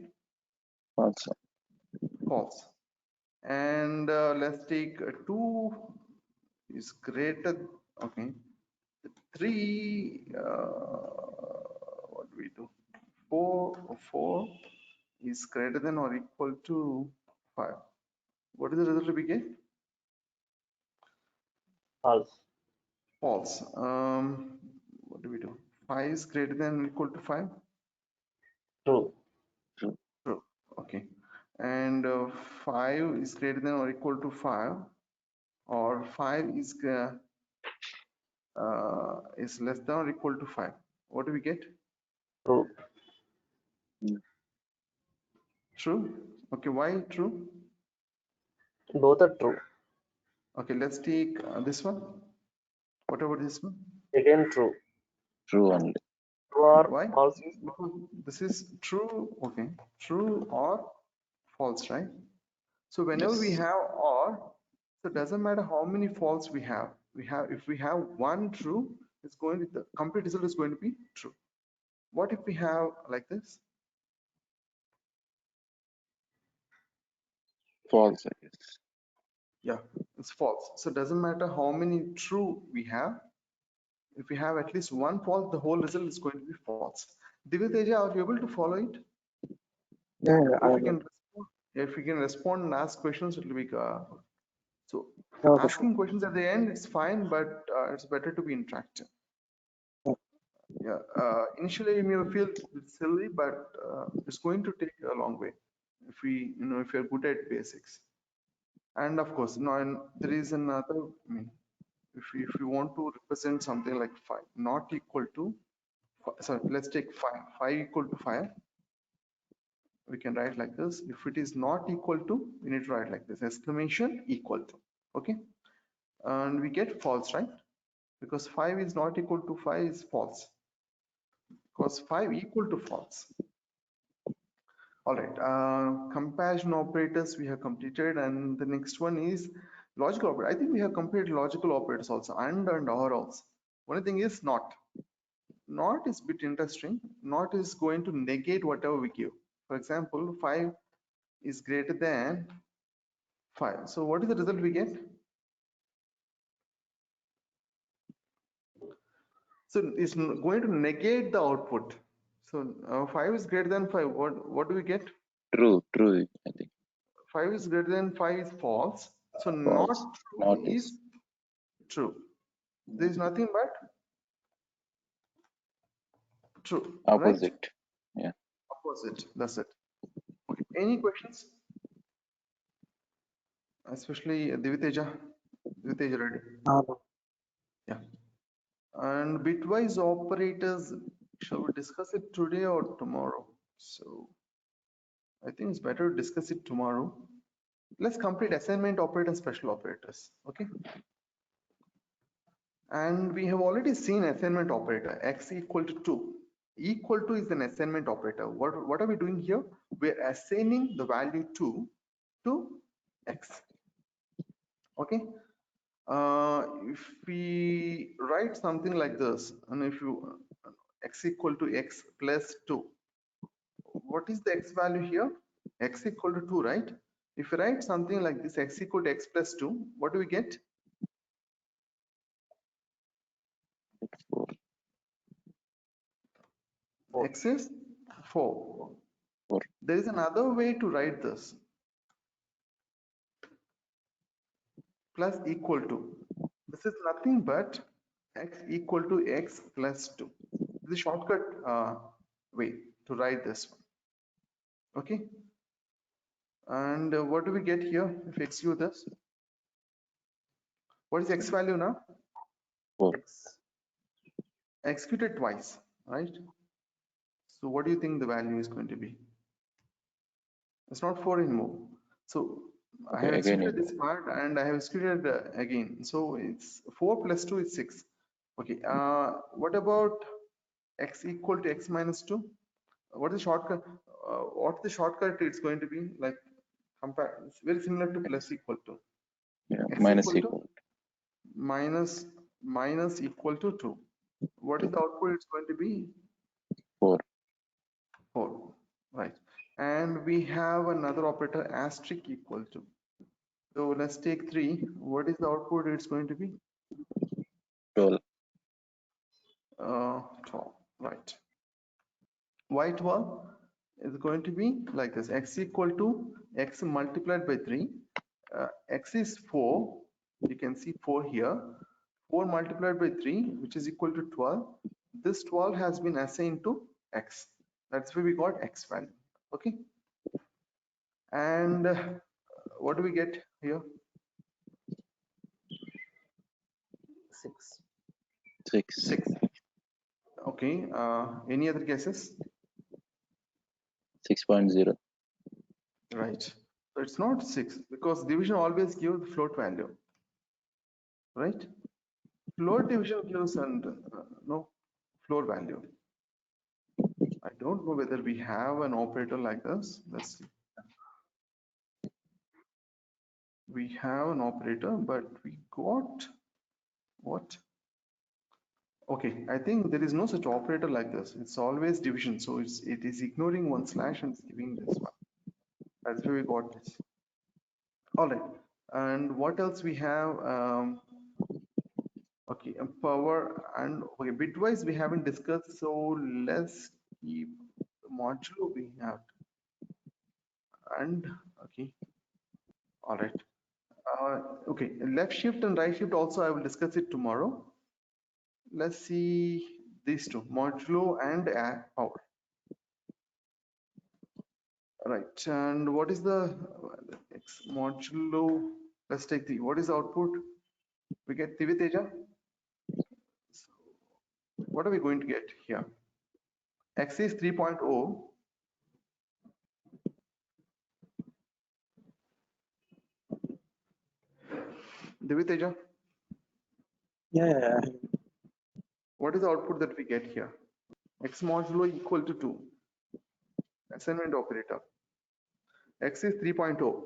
False. False. And let's take 2 is greater, okay, 3, what do we do? 4 is greater than or equal to 5. What is the result we get? False. False. What do we do? 5 is greater than or equal to 5? True. True. Okay. And 5 is greater than or equal to 5, or 5 is less than or equal to 5. What do we get? True. True. Okay. Why true? Both are true. Okay. Let's take this one. What about this one? Again true. True only. True or Why? false? Because this is true. Okay. True or false, right? So whenever we Yes. have or, so it doesn't matter how many false we have. If we have one true, it's going to, the complete result is going to be true. What if we have like this? False, I guess. Yeah, it's false. So it doesn't matter how many true we have. If we have at least one false, the whole result is going to be false. Divyateja, are you able to follow it? Yeah, I If you will. can respond, if you can respond and ask questions, it will be so Okay, sure. asking questions at the end, it's fine, but it's better to be interactive. Yeah, initially you may feel it's silly, but it's going to take a long way if we, if you're good at basics. And of course, there is another. I mean, if you want to represent something like 5 not equal to, sorry, let's take 5 equal to 5. We can write like this. If it is not equal to, we need to write like this, exclamation equal to. Okay, and we get false, right? Because 5 is not equal to 5 is false, because 5 equal to false. All right, comparison operators we have completed, and the next one is logical operator. I think we have completed logical operators also, and or also. Only thing is not. Not is bit interesting. Not is going to negate whatever we give. For example, 5 is greater than 5. So what is the result we get? So it's going to negate the output. So 5 is greater than 5. What do we get? True, I think. 5 is greater than 5 is false. So False. not true Not is true. There is nothing but true, right? opposite. Yeah. Opposite. That's it. Okay. Any questions? Especially Diviteja. Diviteja, ready? No. Yeah. And bitwise operators, shall we discuss it today or tomorrow? So I think it's better to discuss it tomorrow. Let's complete assignment operator and special operators. Okay. And we have already seen assignment operator x equal to 2. Equal to is an assignment operator. What are we doing here? We're assigning the value 2 to x. Okay. If we write something like this, and if you x equal to x plus 2, what is the x value here? X equal to 2, right? If you write something like this, x equal to x plus 2, what do we get? It's 4. X is 4. 4. There is another way to write this. Plus equal to. This is nothing but x equal to x plus 2. This is a shortcut way to write this one. Okay. And what do we get here if we execute this? What is x value now? 4. Executed twice, right? So what do you think the value is going to be? It's not 4 anymore. So I have executed this part and I have executed again. So it's 4 plus 2 is 6. Okay. What about x equal to x minus 2? What is the shortcut? What the shortcut it's going to be like? Compare. It's very similar to plus equal to. Yeah. X Minus equal equal. To minus equal to 2. What is the output? It's going to be 4. 4. Right. And we have another operator asterisk equal to. So let's take 3. What is the output? It's going to be 12. 12. Right. Why 12 is going to be like this: x equal to x multiplied by 3. X is 4. You can see 4 here. 4 multiplied by 3, which is equal to 12. This 12 has been assigned to x. That's why we got x value. Okay. And what do we get here? 6. 6. Okay. Any other guesses? 6.0. Right. So it's not 6 because division always gives the float value. Right? Float division gives and no float value. I don't know whether we have an operator like this. Let's see. We have an operator, but we got what? Okay, I think there is no such operator like this. It's always division, so it is ignoring one slash and it's giving this one. That's where we got this. All right. And what else we have? Okay, power and okay, bitwise we haven't discussed, so let's keep the modulo we have. And okay, all right. Okay, left shift and right shift also I will discuss it tomorrow. Let's see these two, modulo and power. Right, and what is the X modulo? Let's take the, what is the output? We get Diviteja. So what are we going to get here? X is 3.0. Diviteja, Yeah. what is the output that we get here? X modulo equal to 2. Assignment operator. X is 3.0.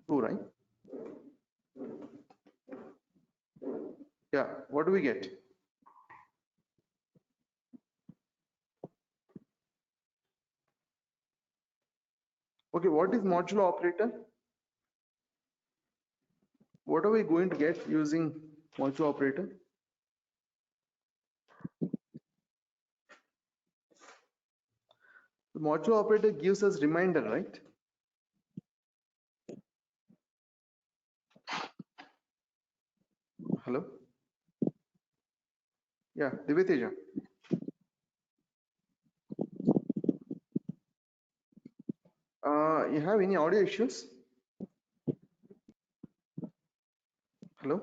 Two, right? Yeah, what do we get? Okay, what is modulo operator? What are we going to get using modulo operator? The modulo operator gives us reminder, right? Hello? Yeah, Diviteja. You have any audio issues? Hello?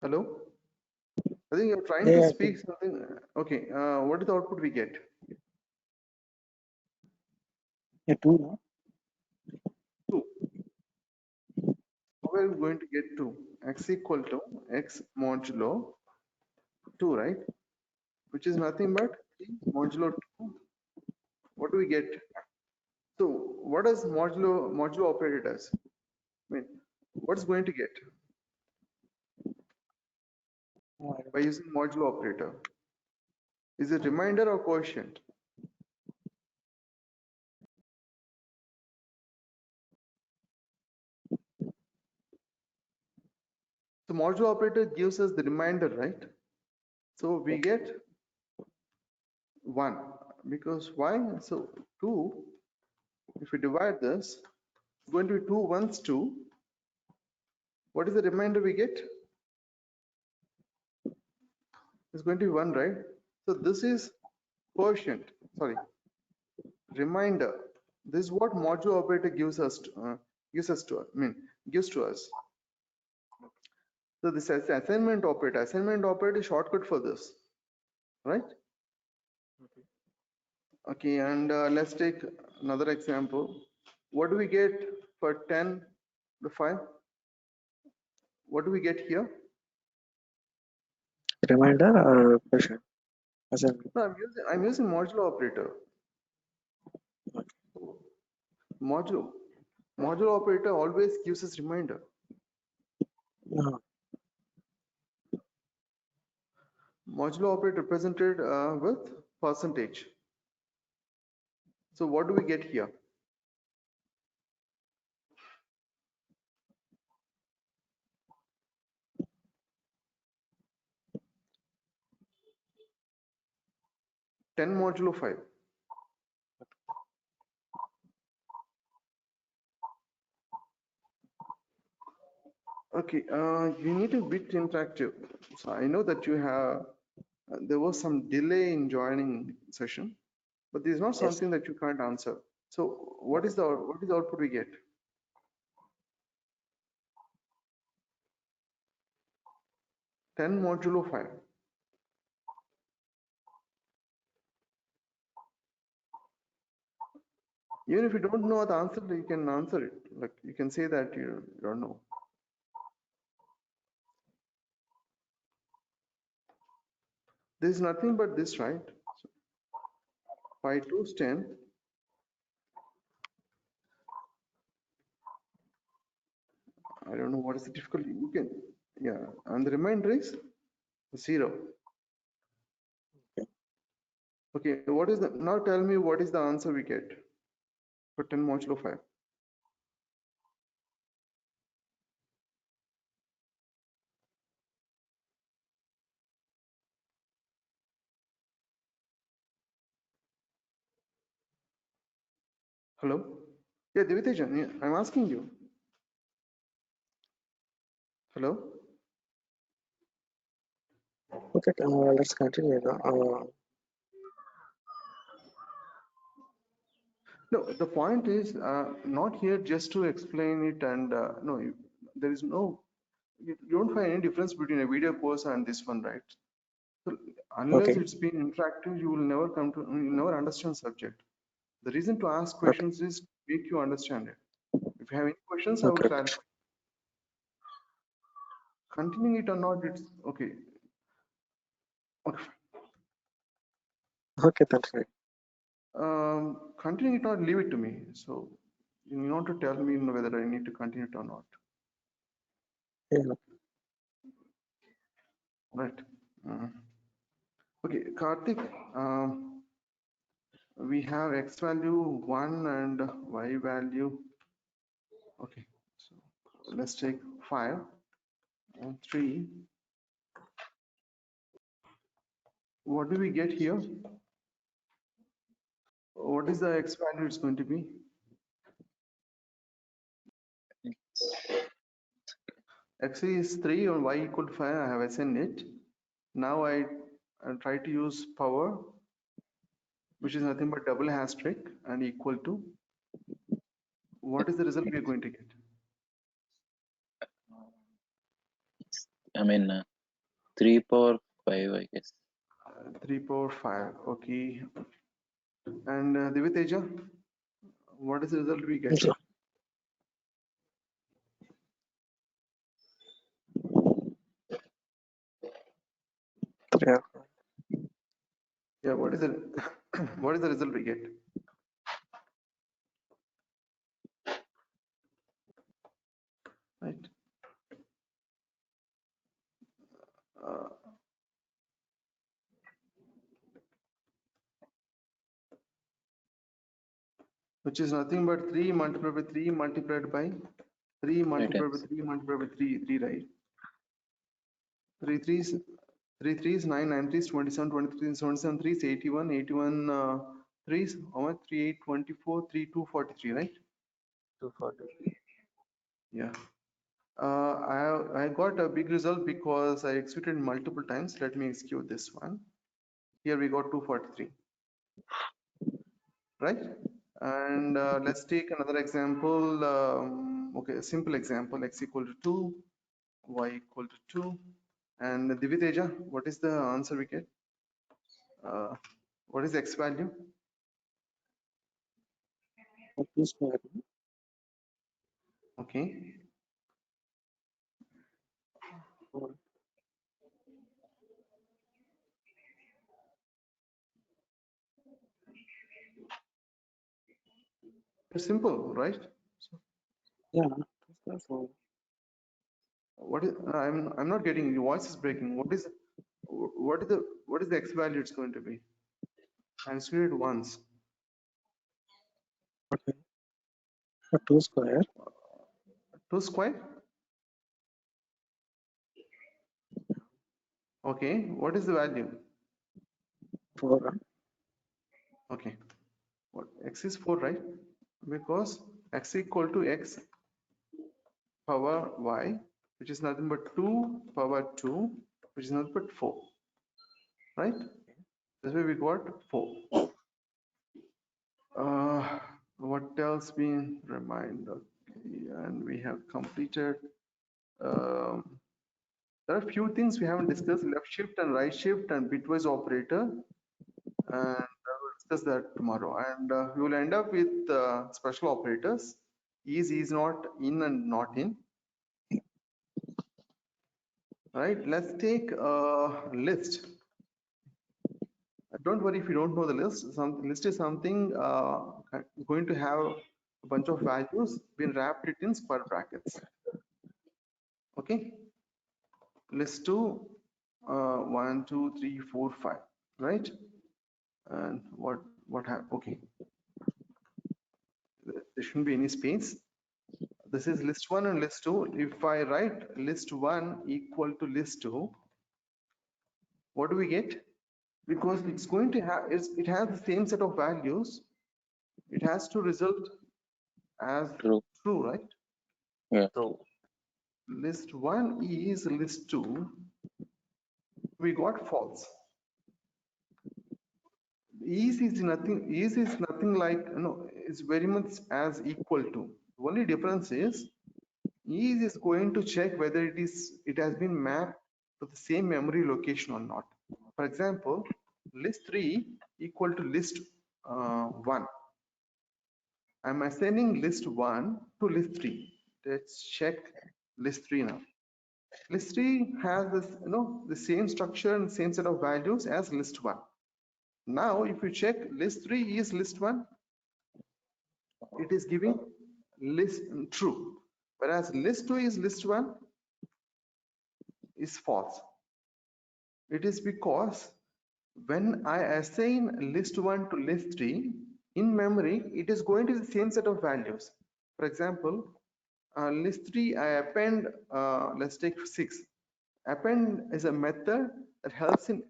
Hello? I think you're trying to Yeah. speak something. Okay, what is the output we get? Yeah, 2, no? 2. How are we going to get 2? X equal to X modulo 2, right? Which is nothing but modulo 2. What do we get? So what does modulo operator does? I mean, what's going to get No, I don't. by using modulo operator? Is it reminder or quotient? The modulo operator gives us the reminder, right? So we get 1 because why? So 2, if we divide this, it's going to be 2 ones 2. What is the remainder we get? It's going to be 1, right? So this is quotient, sorry, reminder. This is what modulo operator gives us to us. So this is assignment operator. Assignment operator is shortcut for this, right? Okay, and let's take another example. What do we get for 10 to 5? What do we get here? Reminder or question? Assembly. No, I'm using modulo operator. Modulo operator always gives us reminder. No. Modulo operator represented with percentage. So what do we get here? Ten modulo 5. Okay, you need to be interactive. So I know that you have, there was some delay in joining session, but this is not Yes. something that you can't answer. So what is the output we get? 10 modulo 5. Even if you don't know the answer, you can answer it. Like you can say that you don't know. This is nothing but this, right? So 5 to 10. I don't know what is the difficulty. You can, yeah, and the remainder is 0. Okay, what is the, now tell me what is the answer we get for 10 modulo 5? Hello? Yeah, Devitejan, yeah, I'm asking you. Hello? Okay, let's continue now. No, the point is not here just to explain it and no, there is no, you don't find any difference between a video course and this one, right? So unless Okay, it's been interactive, you will never come to, you never understand subject. The reason to ask okay, questions is to make you understand it. If you have any questions, I will okay, clarify. Continuing it or not, it's okay. Okay. okay, that's right. Continuing it or leave it to me. So you need not to tell me whether I need to continue it or not. Yeah, Right. Okay, Karthik, we have x value 1 and y value. Okay, so let's take 5 and 3. What do we get here? What is the x value it's going to be? X is 3 and y equal to 5. I have assigned it. Now I try to use power, which is nothing but double asterisk and equal to. What is the result we are going to get? I mean, 3 power 5, I guess. 3 power 5. Okay. And Diviteja, what is the result we get? so, yeah, Yeah, what is the what is the result we get? Right. Uh, which is nothing but 3 multiplied by 3 multiplied by 3 multiplied by 3 multiplied by 3, right? 3 3s, 3 3s, 9 9 3s, 27, 23, 27 3s, 81, 81 3s, how much? 3 8, 24, 3 2, 43, right? 240. Yeah. I got a big result because I executed multiple times. Let me execute this one. Here we got 243, right? And let's take another example. Okay, a simple example: x equal to 2, y equal to 2. And Diviteja, what is the answer we get? What is the x value? 2 square. Okay. It's simple, right? So Yeah, 2 square 4. what is I'm not getting, your voice is breaking. What is the x value it's going to be? I executed once. Okay, 2 square 2 square. Okay, what is the value? 4. Okay, what x is 4, right? Because x equal to x power y, which is nothing but 2 power 2, which is nothing but 4, right? That's why we got 4. What else been remind? Okay, and we have completed. There are a few things we haven't discussed: left shift and right shift and bitwise operator, and I will discuss that tomorrow. And we will end up with special operators: is not, in and not in. Right? Let's take a list. Don't worry if you don't know the list. Some list is something going to have a bunch of values being wrapped it in square brackets. Okay, list 2, 1, 2, 3, 4, 5, right? And what happened? Okay, there shouldn't be any space. This is list 1 and list 2. If I write list 1 equal to list 2, what do we get? Because it's going to have, it has the same set of values, it has to result as True. true, right? Yeah. So List 1 is list 2, we got false. Is nothing like, it's very much as equal to. The only difference is is going to check whether it has been mapped to the same memory location or not. For example, list 3 equal to list 1. I'm assigning list 1 to list 3. Let's check list 3 now. List 3 has this, the same structure and same set of values as list 1. Now, if you check list 3 is list 1, it is giving list true, whereas list 2 is list 1 is false. It is because when I assign list 1 to list 3, in memory, it is going to the same set of values. For example, list 3, I append, let's take 6. Append is a method that helps in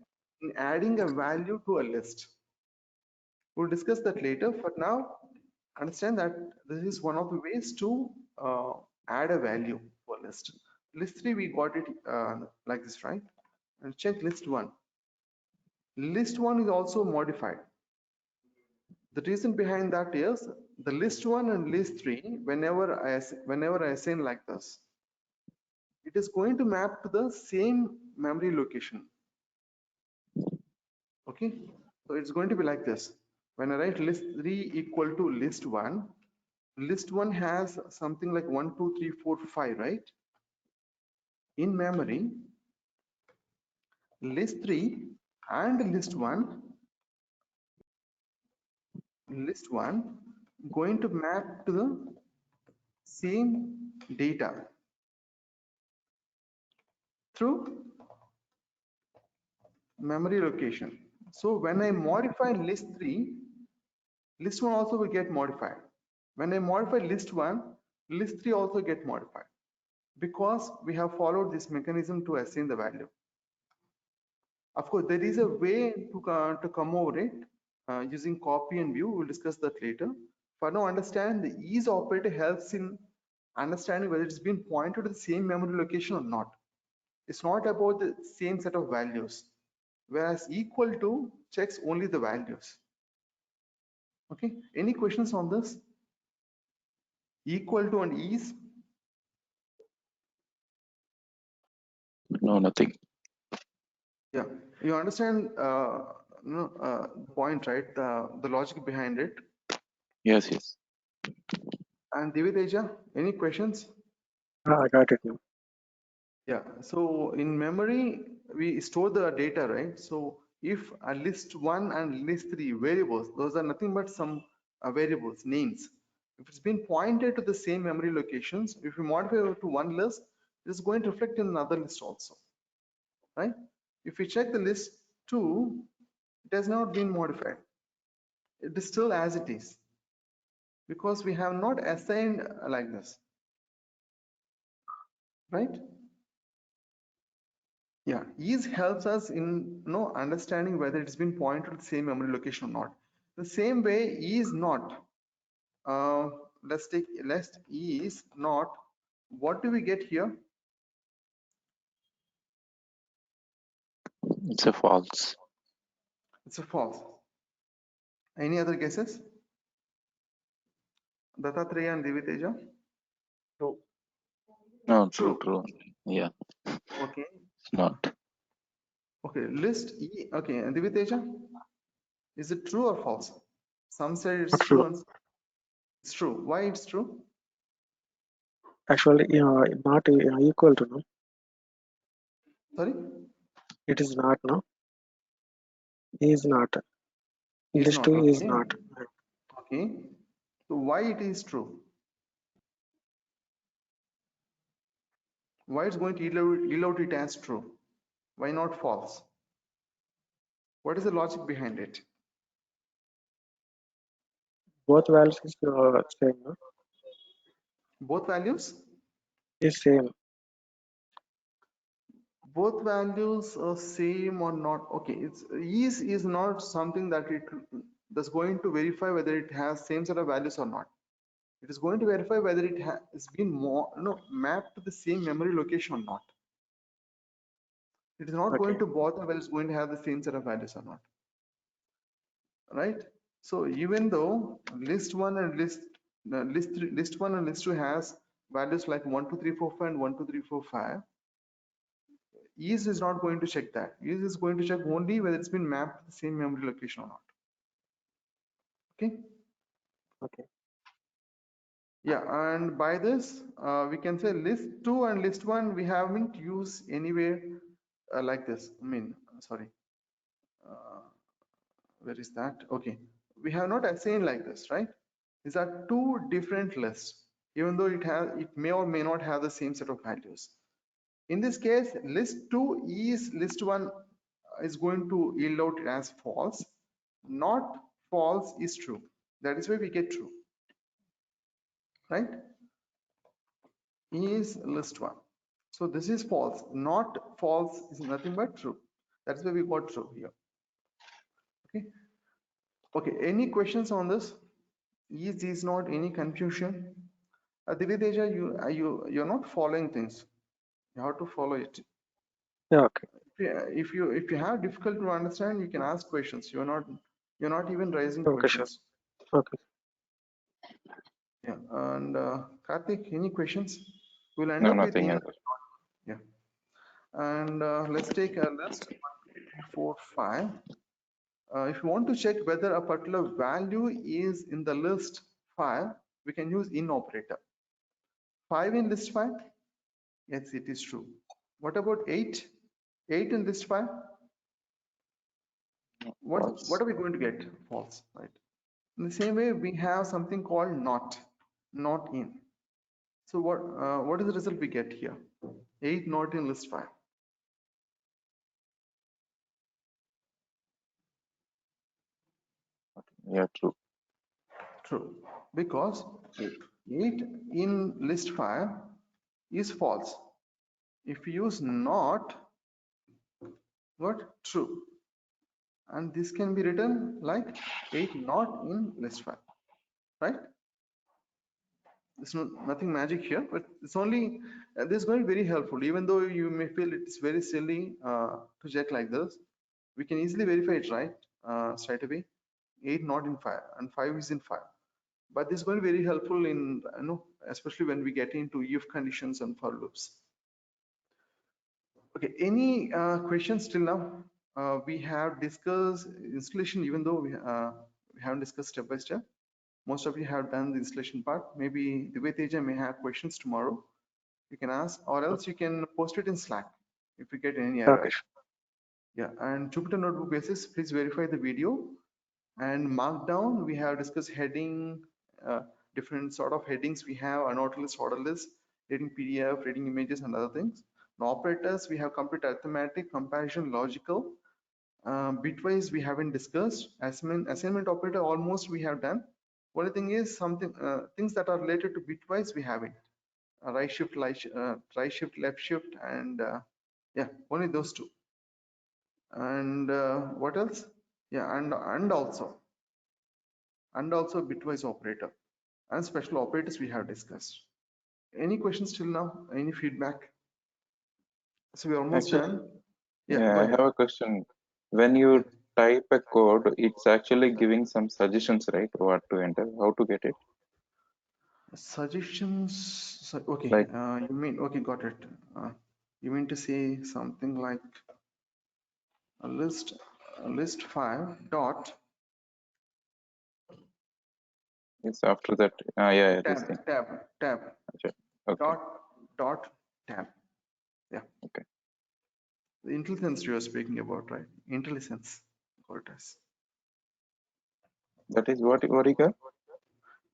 adding a value to a list. We'll discuss that later. For now, understand that this is one of the ways to add a value to a list. List 3, we got it like this, right? And check list 1. List 1 is also modified. The reason behind that is the list 1 and list 3, whenever I assign like this, it is going to map to the same memory location. Okay, so it's going to be like this. When I write list 3 equal to list 1, list 1 has something like 1, 2, 3, 4, 5, right? In memory, list 3 and list 1 going to map to the same data through memory location. So when I modify list 3, list 1 also will get modified. When I modify list 1, list 3 also get modified, because we have followed this mechanism to assign the value. Of course, there is a way to come over it using copy and view. We'll discuss that later. For now, understand the is operator helps in understanding whether it's been pointed to the same memory location or not. It's not about the same set of values, whereas equal to checks only the values. Okay, any questions on this? Equal to and is? No, nothing. Yeah, you understand the point, right? The logic behind it. Yes, yes. And Diviteja, any questions? I got it now. Yeah, so in memory, we store the data, right? So if a list 1 and list 3 variables, those are nothing but some variables, names. If it's been pointed to the same memory locations, if you modify it to one list, it's going to reflect in another list also, right? If we check the list 2, it has not been modified. It is still as it is, because we have not assigned like this, right? Yeah, is helps us in understanding whether it's been pointed to the same memory location or not. The same way is not. Let's take list is not. What do we get here? It's a false. It's a false. Any other guesses? Dattatreya and Diviteja? true. No, true. Yeah, Okay. it's not. Okay. List E. Okay. And Diviteja, is it true or false? Some say it's Not true true. and it's true. Why it's true? Actually, not equal to, no. Sorry? It is not, no. Is not. Is List not. 2 is Okay. not. Okay. So why it is true? Why it's going to yield out it as true? Why not false? What is the logic behind it? Both values is same, no? Both values? Is same. Both values are same or not. Okay, it's is not something that's going to verify whether it has same set of values or not. It is going to verify whether it has been mapped to the same memory location or not. It is not going Okay. to bother whether it's going to have the same set of values or not, right? So even though list one and list one and list two has values like 1 2 3 4 5 and 1 2 3 4 5, is not going to check that. Is going to check only whether it's been mapped to the same memory location or not. Okay. Okay. Yeah, and by this we can say list 2 and list 1 we haven't used anywhere like this. I mean, sorry, where is that? Okay, we have not assigned like this, right? These are two different lists, even though it may or may not have the same set of values. In this case, list 2 is list 1 is going to yield out as false, not false is true. That is why we get true, right? Is list 1. So this is false, not false is nothing but true. That's why we got true here. Okay. Okay, any questions on this? Is not any confusion? Diviteja, you're not following things. You have to follow it. Yeah. Okay. If you have difficulty to understand, you can ask questions. You're not even raising Okay. Sure. questions. Okay. Yeah. And Karthik, any questions? We'll end No, up with nothing in. else. Yeah. And let's take a list 1, 2, 3, 4, 5. If you want to check whether a particular value is in the list 5, we can use in operator. 5 in list 5? Yes, it is true. What about 8? 8 in list 5? False. What are we going to get? False, right? In the same way, we have something called not in. So what is the result we get here? 8 not in list 5. Yeah, true. True, because 8 in list 5 is false. If we use not, what? True. And this can be written like 8 not in list 5, right? There's nothing magic here, but it's only this is going to be very helpful. Even though you may feel it's very silly to check like this, we can easily verify it, right? Straight away. 8 not in 5 and 5 is in 5. But this is going to be very helpful in especially when we get into if conditions and for loops. Okay, any questions till now? We have discussed installation, even though we haven't discussed step by step. Most of you have done the installation part. Maybe Diviteja may have questions tomorrow. You can ask, or else you can post it in Slack if you get any Okay. errors. Yeah, and Jupyter Notebook basis, please verify the video. And Markdown, we have discussed heading, different sort of headings. We have unordered list, order list, reading PDF, reading images, and other things. Now operators, we have complete arithmetic, comparison, logical. Bitwise we haven't discussed. Assignment operator almost we have done. Only thing is something things that are related to bitwise we haven't. Right shift, right shift, left shift, and yeah, only those two. And what else? Yeah, and also bitwise operator and special operators we have discussed. Any questions till now? Any feedback? So we're almost Actually, done. Yeah, yeah, go I ahead. have a question. When you type a code, it's actually giving some suggestions, right? What to enter, how to get it. Suggestions. Okay, Like, you mean, okay, got it. You mean to say something like a list 5 dot it's after that. Yeah, this thing. tab Okay. dot tab. Yeah. Okay. The IntelliSense you are speaking about, right? IntelliSense. Got it as That is what you got?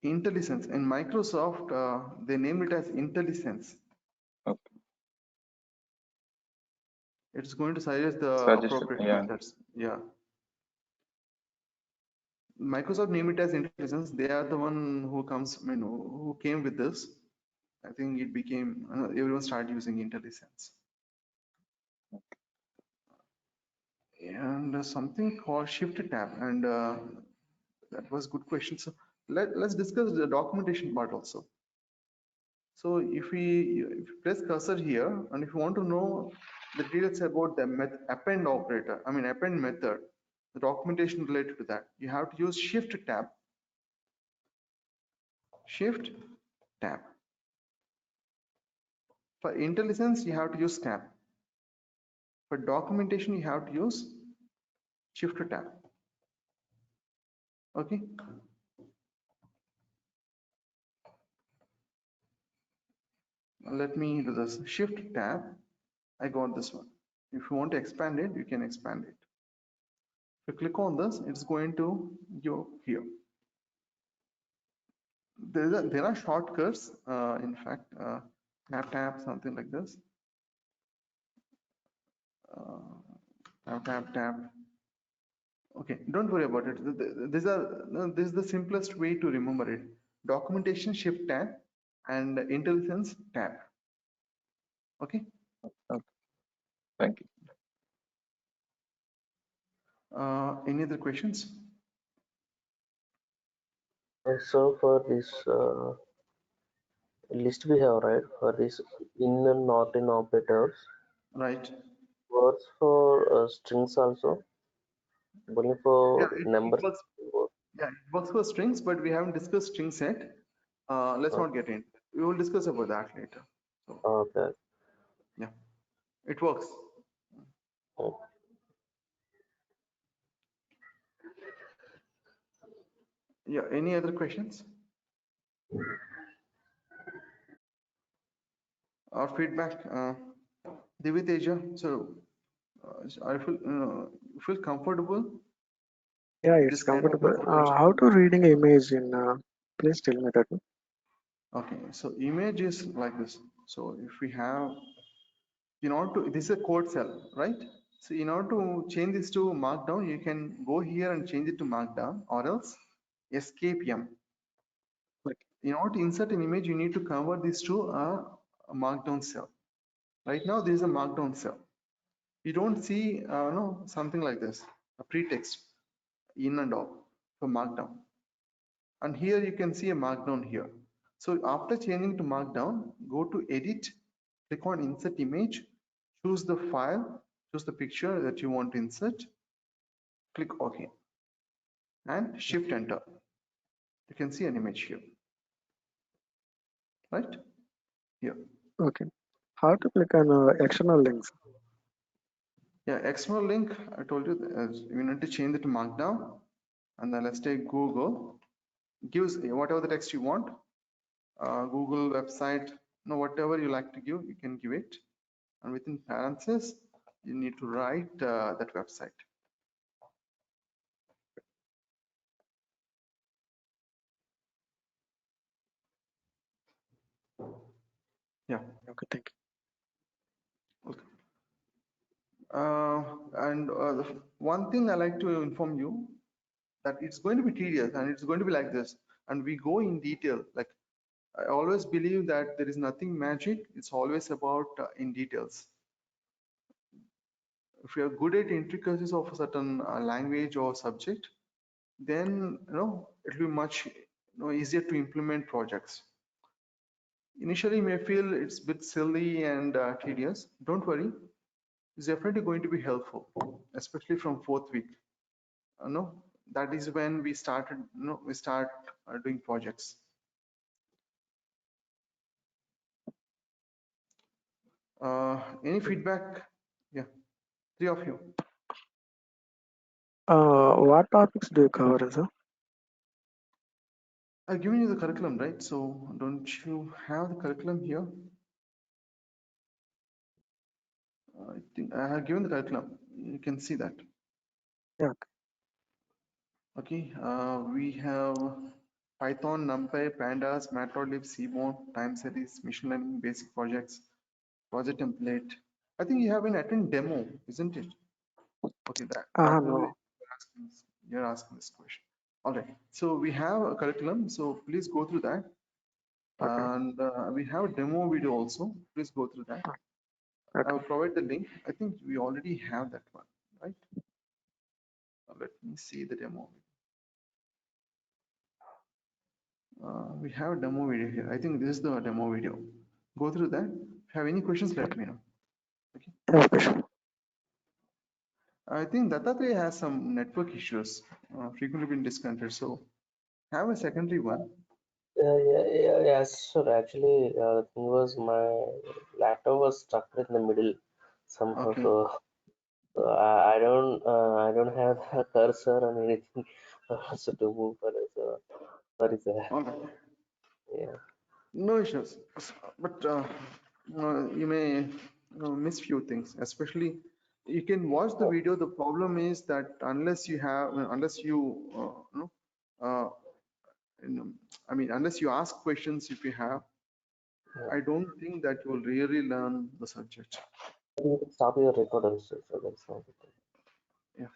IntelliSense. In Microsoft, they named it as IntelliSense. Okay. It's going to suggest the Suggestion, appropriate yeah. methods. Yeah. Microsoft name it as IntelliSense. They are the one who comes, who came with this. I think it became, everyone started using IntelliSense. And something called Shift tab, and that was good question. So let's discuss the documentation part also. So if we press cursor here, and if you want to know the details about the append operator, append method, the documentation related to that, you have to use Shift tab. Shift tab. For IntelliSense, you have to use tab. For documentation, you have to use Shift tab. Okay. Let me do this. Shift tab. I got this one. If you want to expand it, you can expand it. If you click on this, it's going to go here. There are shortcuts. In fact, tap, something like this. Tap. Okay, don't worry about it. This is the simplest way to remember it. Documentation Shift tab and IntelliSense tab. Okay. Okay. Thank you. Any other questions? So for this list we have, right, for this in and not in operators, Right. works for strings also, only for Yeah, it numbers. works. Yeah, it works for strings, but we haven't discussed strings yet. Let's not get in. We will discuss about that later. So, Okay. yeah, it works. Oh. Yeah, any other questions or feedback? Diviteja, so I feel comfortable Yeah, with it's this kind of comfortable. documentation. How to reading image in? Please tell me that. Okay, so image is like this. So if we have, in order to, this is a code cell, right? So in order to change this to Markdown, you can go here and change it to Markdown, or else escape M. In order to insert an image, you need to convert this to a Markdown cell. Right now, this is a Markdown cell. You don't see no, something like this, a pretext in and out for Markdown. And here you can see a Markdown here. So after changing to Markdown, go to Edit, click on Insert Image, choose the file, choose the picture that you want to insert, click OK, and Shift Enter. You can see an image here, right? Here. Okay. How to click on external links? Yeah, external link, I told you, you need to change it to Markdown. And then let's take Google. Gives whatever the text you want. Google website, whatever you like to give, you can give it. And within parentheses, you need to write that website. Yeah. Okay, thank you. Okay. And one thing I like to inform you that it's going to be tedious and it's going to be like this. And we go in detail. Like I always believe that there is nothing magic. It's always about in details. If you are good at intricacies of a certain language or subject, then it will be much easier to implement projects. Initially, you may feel it's a bit silly and tedious. Don't worry, it's definitely going to be helpful, especially from 4th week. That is when we started. We start doing projects. Any feedback? Yeah, 3 of you. What topics do you cover, sir? I've given you the curriculum, right? So don't you have the curriculum here? I think I have given the curriculum. You can see that. Yeah. Okay. We have Python, NumPy, Pandas, Matplotlib, Seaborn, time series, machine learning, basic projects, project template, I think you have been attending demo, isn't it? Okay, that only No. you're asking this question. All right. So we have a curriculum. So please go through that. Okay. And we have a demo video also. Please go through that. I Okay. will provide the link. I think we already have that one, right? Let me see the demo. We have a demo video here. I think this is the demo video. Go through that. If you have any questions, let me know. Okay. Okay, sure. I think Dattatreya has some network issues, frequently been disconnected. So have a secondary one. Yes, sir. Actually, the thing was my laptop was stuck in the middle somehow. Okay. So I don't have a cursor or anything so to move for it. So sorry, sir. All right. Yeah. No issues. But you may miss few things, especially you can watch the video. The problem is that unless you have, unless I mean, unless you ask questions, if you have, I don't think that you will really learn the subject. You can stop your record also, so that's not the thing. Yeah.